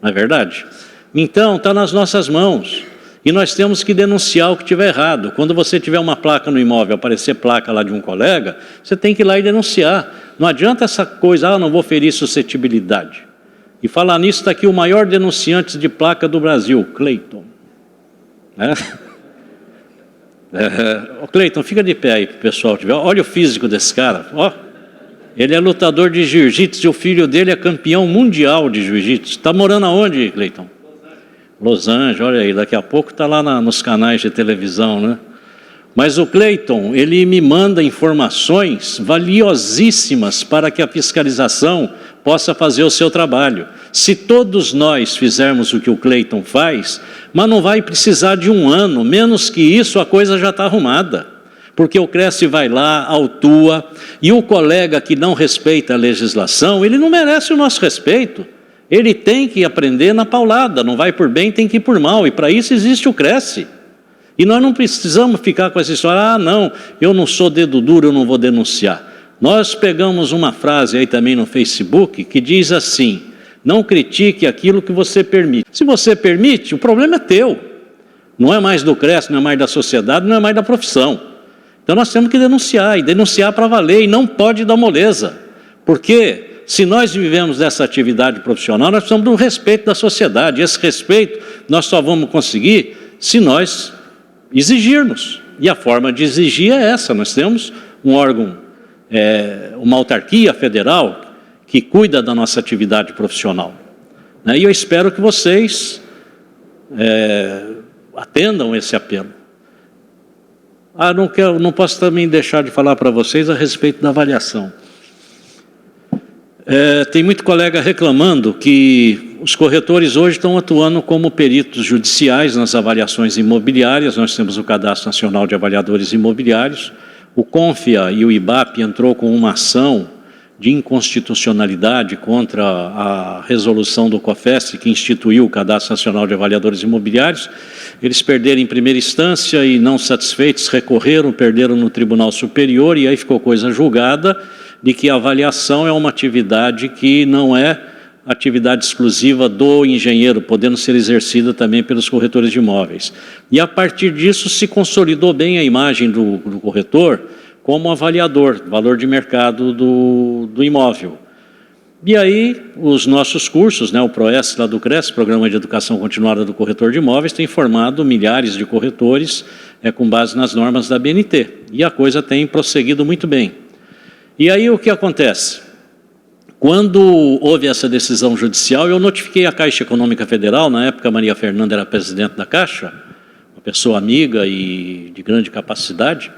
Não é verdade? Então, está nas nossas mãos. E nós temos que denunciar o que estiver errado. Quando você tiver uma placa no imóvel, aparecer placa lá de um colega, você tem que ir lá e denunciar. Não adianta essa coisa, não vou ferir suscetibilidade. E falar nisso, está aqui o maior denunciante de placa do Brasil, Cleiton. Cleiton, fica de pé aí para o pessoal ver. Olha o físico desse cara. Ó, ele é lutador de jiu-jitsu e o filho dele é campeão mundial de jiu-jitsu. Está morando aonde, Cleiton? Los Angeles, olha aí, daqui a pouco está lá nos canais de televisão, né? Mas o Cleiton, ele me manda informações valiosíssimas para que a fiscalização possa fazer o seu trabalho. Se todos nós fizermos o que o Cleiton faz, mas não vai precisar de 1 ano, menos que isso a coisa já está arrumada. Porque o Cresce vai lá, autua, e o colega que não respeita a legislação, ele não merece o nosso respeito. Ele tem que aprender na paulada, não vai por bem, tem que ir por mal, e para isso existe o Cresce. E nós não precisamos ficar com essa história, não, eu não sou dedo duro, eu não vou denunciar. Nós pegamos uma frase aí também no Facebook que diz assim, não critique aquilo que você permite. Se você permite, o problema é teu. Não é mais do Cresce, não é mais da sociedade, não é mais da profissão. Então nós temos que denunciar, e denunciar para valer, e não pode dar moleza. Porque se nós vivemos dessa atividade profissional, nós precisamos do respeito da sociedade. Esse respeito nós só vamos conseguir se nós exigirmos. E a forma de exigir é essa. Nós temos um órgão uma autarquia federal que cuida da nossa atividade profissional, né? E eu espero que vocês atendam esse apelo. Não posso também deixar de falar para vocês a respeito da avaliação. Tem muito colega reclamando que os corretores hoje estão atuando como peritos judiciais nas avaliações imobiliárias. Nós temos o Cadastro Nacional de Avaliadores Imobiliários. O CONFIA e o IBAP entrou com uma ação de inconstitucionalidade contra a resolução do COFES, que instituiu o Cadastro Nacional de Avaliadores Imobiliários. Eles perderam em primeira instância e, não satisfeitos, recorreram, perderam no Tribunal Superior, e aí ficou coisa julgada de que a avaliação é uma atividade que não é atividade exclusiva do engenheiro, podendo ser exercida também pelos corretores de imóveis. E a partir disso se consolidou bem a imagem do corretor como avaliador, valor de mercado do imóvel. E aí os nossos cursos, né, o PROES lá do CRES, Programa de Educação Continuada do Corretor de Imóveis, tem formado milhares de corretores com base nas normas da BNT. E a coisa tem prosseguido muito bem. E aí o que acontece? Quando houve essa decisão judicial, eu notifiquei a Caixa Econômica Federal, na época a Maria Fernanda era presidente da Caixa, uma pessoa amiga e de grande capacidade,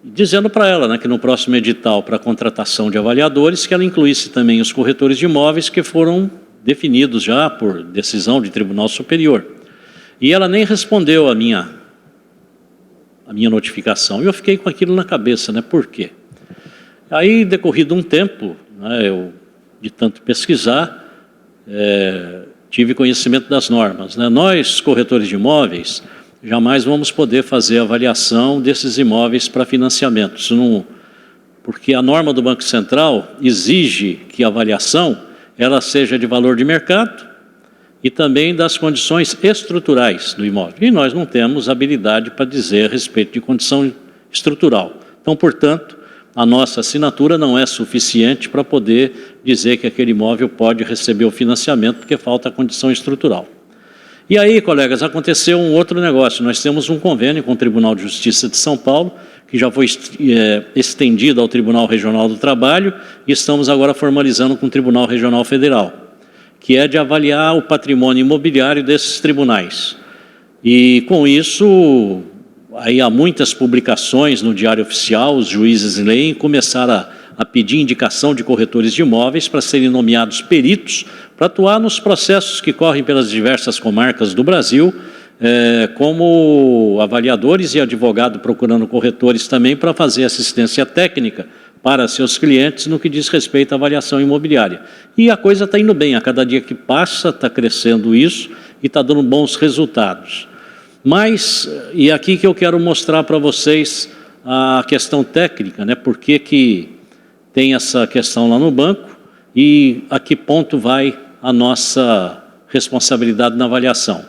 dizendo para ela, né, que no próximo edital para a contratação de avaliadores, que ela incluísse também os corretores de imóveis que foram definidos já por decisão de Tribunal Superior. E ela nem respondeu a minha notificação, e eu fiquei com aquilo na cabeça, né, por quê? Aí, decorrido um tempo, né, eu, de tanto pesquisar, tive conhecimento das normas, né? Nós, corretores de imóveis, jamais vamos poder fazer avaliação desses imóveis para financiamento. Isso não, porque a norma do Banco Central exige que a avaliação ela seja de valor de mercado e também das condições estruturais do imóvel. E nós não temos habilidade para dizer a respeito de condição estrutural. Então, portanto, a nossa assinatura não é suficiente para poder dizer que aquele imóvel pode receber o financiamento, porque falta a condição estrutural. E aí, colegas, aconteceu um outro negócio. Nós temos um convênio com o Tribunal de Justiça de São Paulo, que já foi estendido ao Tribunal Regional do Trabalho, e estamos agora formalizando com o Tribunal Regional Federal, que é de avaliar o patrimônio imobiliário desses tribunais. E, com isso, aí há muitas publicações no Diário Oficial, os juízes leem e começaram a pedir indicação de corretores de imóveis para serem nomeados peritos para atuar nos processos que correm pelas diversas comarcas do Brasil, como avaliadores e advogado procurando corretores também para fazer assistência técnica para seus clientes no que diz respeito à avaliação imobiliária. E a coisa está indo bem, a cada dia que passa está crescendo isso e está dando bons resultados. Mas, e aqui que eu quero mostrar para vocês a questão técnica, né? Por que tem essa questão lá no banco e a que ponto vai a nossa responsabilidade na avaliação.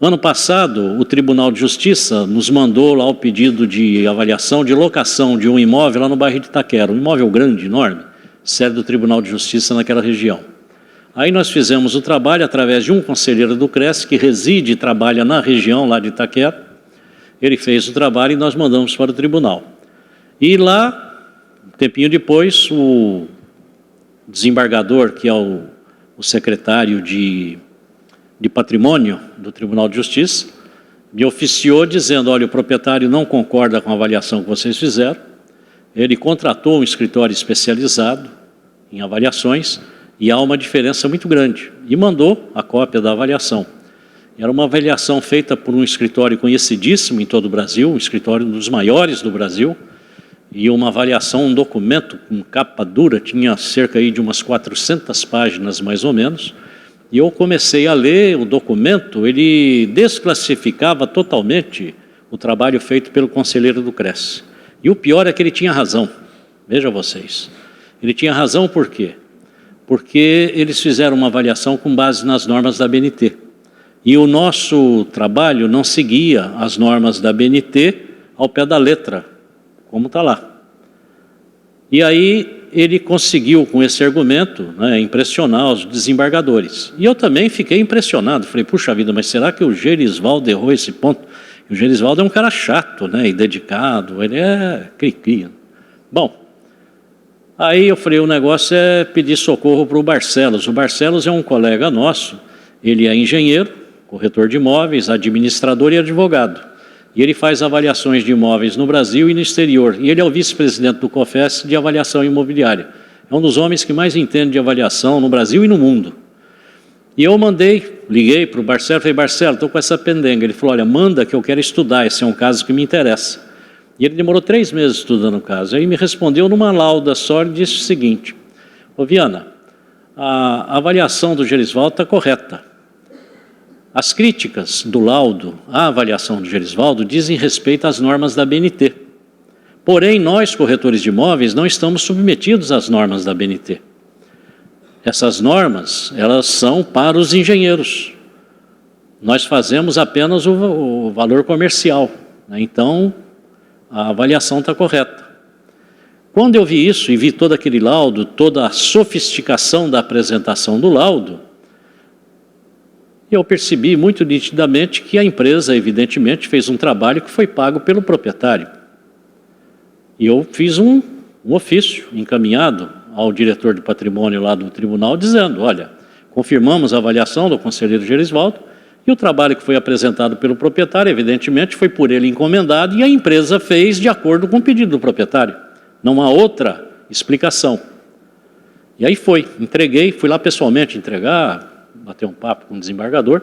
Ano passado, o Tribunal de Justiça nos mandou lá o pedido de avaliação de locação de um imóvel lá no bairro de Itaquera, um imóvel grande, enorme, sede do Tribunal de Justiça naquela região. Aí nós fizemos o trabalho através de um conselheiro do CRES que reside e trabalha na região lá de Itaquera. Ele fez o trabalho e nós mandamos para o tribunal. E lá, um tempinho depois, o desembargador, que é o secretário de Patrimônio do Tribunal de Justiça, me oficiou dizendo, olha, o proprietário não concorda com a avaliação que vocês fizeram, ele contratou um escritório especializado em avaliações e há uma diferença muito grande, e mandou a cópia da avaliação. Era uma avaliação feita por um escritório conhecidíssimo em todo o Brasil, um escritório um dos maiores do Brasil, e uma avaliação, um documento com capa dura, tinha cerca aí de umas 400 páginas mais ou menos, e eu comecei a ler o documento, ele desclassificava totalmente o trabalho feito pelo conselheiro do CRES. E o pior é que ele tinha razão, veja vocês. Ele tinha razão por quê? Porque eles fizeram uma avaliação com base nas normas da BNT. E o nosso trabalho não seguia as normas da BNT ao pé da letra, como está lá. E aí ele conseguiu, com esse argumento, né, impressionar os desembargadores. E eu também fiquei impressionado. Falei, puxa vida, mas será que o Gerisvaldo errou esse ponto? E o Gerisvaldo é um cara chato, né, e dedicado, ele é cri-cri. Bom, Aí eu falei, o negócio é pedir socorro para o Barcelos. O Barcelos é um colega nosso, ele é engenheiro, corretor de imóveis, administrador e advogado. E ele faz avaliações de imóveis no Brasil e no exterior. E ele é o vice-presidente do COFES de avaliação imobiliária. É um dos homens que mais entende de avaliação no Brasil e no mundo. E eu liguei para o Barcelos, falei, Barcelos, estou com essa pendenga. Ele falou, olha, manda que eu quero estudar, esse é um caso que me interessa. E ele demorou 3 meses estudando o caso. Aí me respondeu numa lauda só e disse o seguinte, ô Viana, a avaliação do Gerisvaldo está correta. As críticas do laudo à avaliação do Gerisvaldo dizem respeito às normas da BNT. Porém, nós, corretores de imóveis, não estamos submetidos às normas da BNT. Essas normas, elas são para os engenheiros. Nós fazemos apenas o valor comercial, né? Então, a avaliação está correta. Quando eu vi isso e vi todo aquele laudo, toda a sofisticação da apresentação do laudo, eu percebi muito nitidamente que a empresa, evidentemente, fez um trabalho que foi pago pelo proprietário. E eu fiz um ofício encaminhado ao diretor de patrimônio lá do tribunal, dizendo, olha, confirmamos a avaliação do conselheiro Gerisvaldo, e o trabalho que foi apresentado pelo proprietário, evidentemente, foi por ele encomendado e a empresa fez de acordo com o pedido do proprietário. Não há outra explicação. E aí fui lá pessoalmente entregar, bater um papo com o desembargador,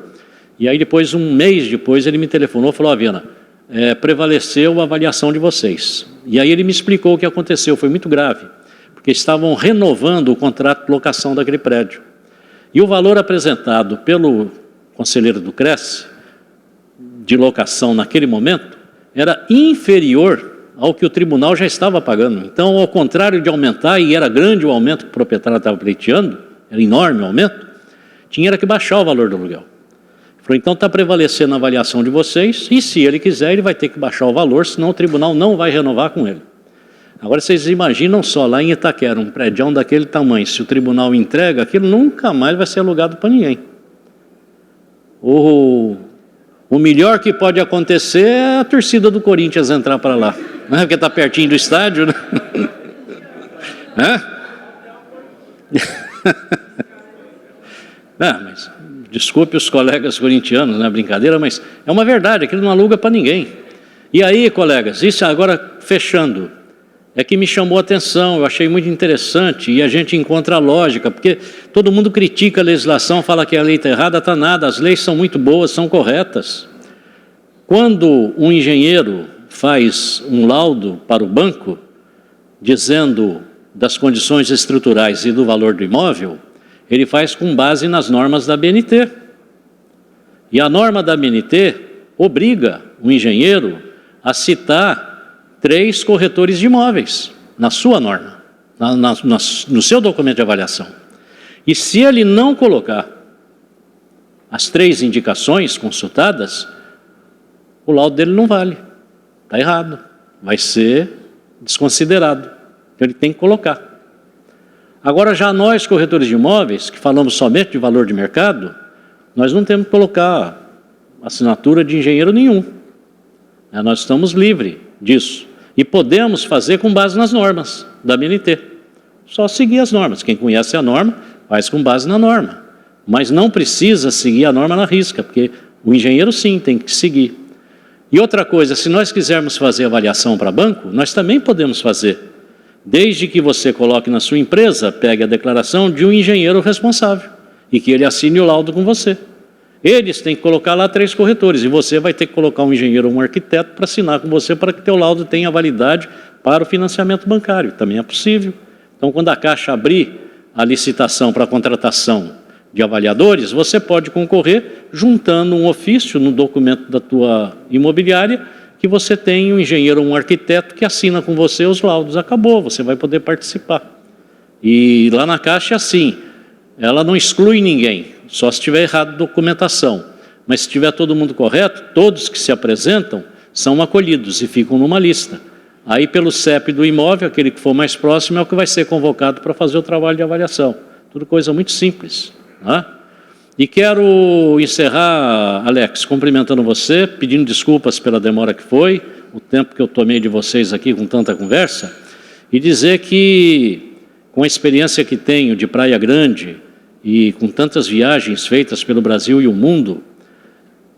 e aí depois, um mês depois, ele me telefonou e falou, Viana, prevaleceu a avaliação de vocês. E aí ele me explicou o que aconteceu, foi muito grave, porque estavam renovando o contrato de locação daquele prédio. E o valor apresentado pelo conselheiro do CRES, de locação naquele momento, era inferior ao que o tribunal já estava pagando. Então, ao contrário de aumentar, e era grande o aumento que o proprietário estava pleiteando, era enorme o aumento, tinha que baixar o valor do aluguel. Ele falou, então está prevalecendo a avaliação de vocês, e se ele quiser, ele vai ter que baixar o valor, senão o tribunal não vai renovar com ele. Agora, vocês imaginam só, lá em Itaquera, um prédio daquele tamanho, se o tribunal entrega, aquilo nunca mais vai ser alugado para ninguém. O melhor que pode acontecer é a torcida do Corinthians entrar para lá. Não é porque está pertinho do estádio, né? Não, mas desculpe os colegas corintianos, né? Brincadeira, mas é uma verdade, aquilo não aluga para ninguém. E aí, colegas, isso agora fechando, é que me chamou a atenção, eu achei muito interessante e a gente encontra a lógica, porque todo mundo critica a legislação, fala que a lei está errada, está nada, as leis são muito boas, são corretas. Quando um engenheiro faz um laudo para o banco, dizendo das condições estruturais e do valor do imóvel, ele faz com base nas normas da BNT. E a norma da BNT obriga o engenheiro a citar 3 corretores de imóveis, na sua norma, no seu documento de avaliação. E se ele não colocar as 3 indicações consultadas, o laudo dele não vale, está errado, vai ser desconsiderado. Então ele tem que colocar. Agora já nós, corretores de imóveis, que falamos somente de valor de mercado, nós não temos que colocar assinatura de engenheiro nenhum. Nós estamos livres disso. E podemos fazer com base nas normas da BNT. Só seguir as normas. Quem conhece a norma, faz com base na norma. Mas não precisa seguir a norma na risca, porque o engenheiro sim tem que seguir. E outra coisa, se nós quisermos fazer avaliação para banco, nós também podemos fazer. Desde que você coloque na sua empresa, pegue a declaração de um engenheiro responsável e que ele assine o laudo com você. Eles têm que colocar lá 3 corretores e você vai ter que colocar um engenheiro ou um arquiteto para assinar com você para que teu laudo tenha validade para o financiamento bancário. Também é possível. Então, quando a Caixa abrir a licitação para a contratação de avaliadores, você pode concorrer juntando um ofício no documento da tua imobiliária que você tem um engenheiro ou um arquiteto que assina com você os laudos. Acabou, você vai poder participar. E lá na Caixa é assim, ela não exclui ninguém. Só se tiver errado a documentação. Mas se tiver todo mundo correto, todos que se apresentam são acolhidos e ficam numa lista. Aí pelo CEP do imóvel, aquele que for mais próximo é o que vai ser convocado para fazer o trabalho de avaliação. Tudo coisa muito simples. Né? E quero encerrar, Alex, cumprimentando você, pedindo desculpas pela demora que foi, o tempo que eu tomei de vocês aqui com tanta conversa, e dizer que com a experiência que tenho de Praia Grande e com tantas viagens feitas pelo Brasil e o mundo,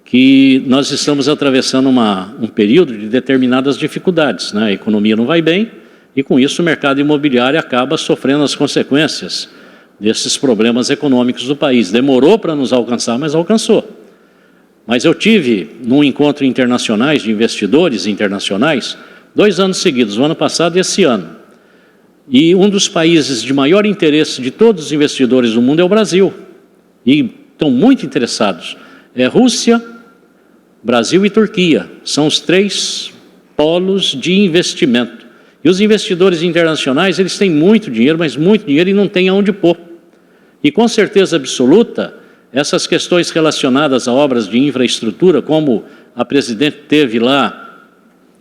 que nós estamos atravessando um período de determinadas dificuldades, né? A economia não vai bem e, com isso, o mercado imobiliário acaba sofrendo as consequências desses problemas econômicos do país. Demorou para nos alcançar, mas alcançou. Mas eu tive, num encontro internacionais de investidores internacionais, 2 anos seguidos, o ano passado e esse ano. E um dos países de maior interesse de todos os investidores do mundo é o Brasil. E estão muito interessados. É Rússia, Brasil e Turquia. São os 3 polos de investimento. E os investidores internacionais, eles têm muito dinheiro, mas muito dinheiro e não têm aonde pôr. E com certeza absoluta, essas questões relacionadas a obras de infraestrutura, como a presidente teve lá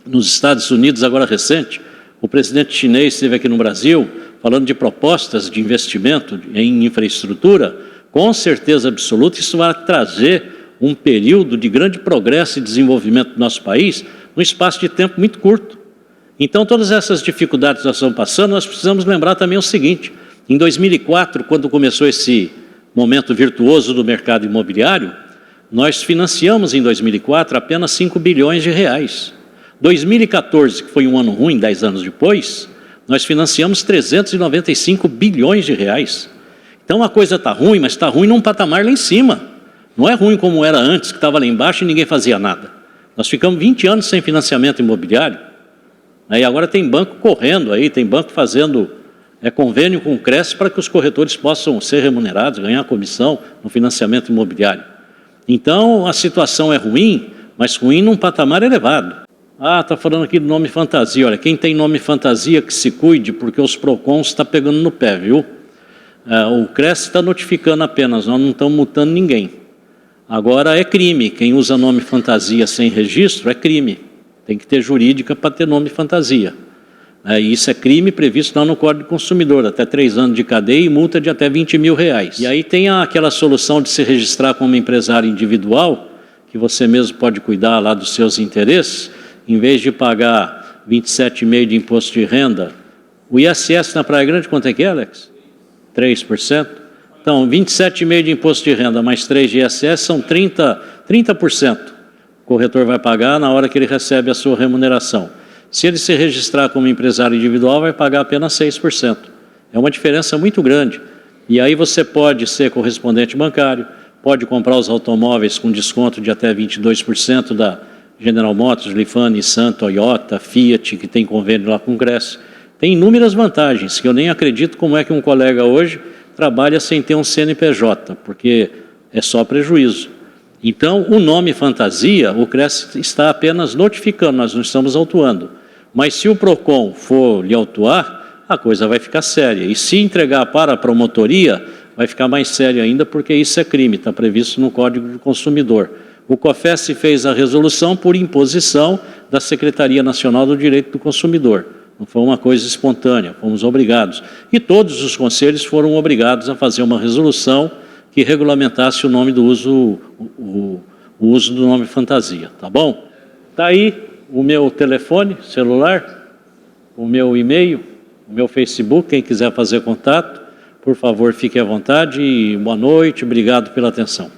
nos Estados Unidos, agora recente, o presidente chinês esteve aqui no Brasil, falando de propostas de investimento em infraestrutura, com certeza absoluta isso vai trazer um período de grande progresso e desenvolvimento do nosso país num espaço de tempo muito curto. Então, todas essas dificuldades que nós estamos passando, nós precisamos lembrar também o seguinte: em 2004, quando começou esse momento virtuoso do mercado imobiliário, nós financiamos em 2004 apenas 5 bilhões de reais. 2014, que foi um ano ruim, 10 anos depois, nós financiamos 395 bilhões de reais. Então a coisa está ruim, mas está ruim num patamar lá em cima. Não é ruim como era antes, que estava lá embaixo e ninguém fazia nada. Nós ficamos 20 anos sem financiamento imobiliário, né? E agora tem banco correndo aí, tem banco fazendo convênio com o Cresce para que os corretores possam ser remunerados, ganhar comissão no financiamento imobiliário. Então a situação é ruim, mas ruim num patamar elevado. Ah, está falando aqui do nome fantasia. Olha, quem tem nome fantasia que se cuide, porque os PROCONs estão pegando no pé, viu? O Cresce está notificando apenas, nós não estamos multando ninguém. Agora é crime, quem usa nome fantasia sem registro é crime. Tem que ter jurídica para ter nome fantasia. E isso é crime previsto lá no Código do Consumidor, até 3 anos de cadeia e multa de até 20 mil reais. E aí tem aquela solução de se registrar como empresário individual, que você mesmo pode cuidar lá dos seus interesses, em vez de pagar 27,5% de imposto de renda. O ISS na Praia Grande, quanto é que é, Alex? 3%. Então, 27,5% de imposto de renda mais 3% de ISS são 30%. O corretor vai pagar na hora que ele recebe a sua remuneração. Se ele se registrar como empresário individual, vai pagar apenas 6%. É uma diferença muito grande. E aí você pode ser correspondente bancário, pode comprar os automóveis com desconto de até 22% da General Motors, Lifan, Nissan, Toyota, Fiat, que tem convênio lá com o Cresce. Tem inúmeras vantagens, que eu nem acredito como é que um colega hoje trabalha sem ter um CNPJ, porque é só prejuízo. Então, o nome fantasia, o Cresce está apenas notificando, nós não estamos autuando. Mas se o PROCON for lhe autuar, a coisa vai ficar séria. E se entregar para a promotoria, vai ficar mais sério ainda, porque isso é crime, está previsto no Código do Consumidor. O COFES fez a resolução por imposição da Secretaria Nacional do Direito do Consumidor. Não foi uma coisa espontânea, fomos obrigados. E todos os conselhos foram obrigados a fazer uma resolução que regulamentasse o nome do uso, o uso do nome fantasia, tá bom? Está aí o meu telefone celular, o meu e-mail, o meu Facebook, quem quiser fazer contato, por favor, fique à vontade e boa noite, obrigado pela atenção.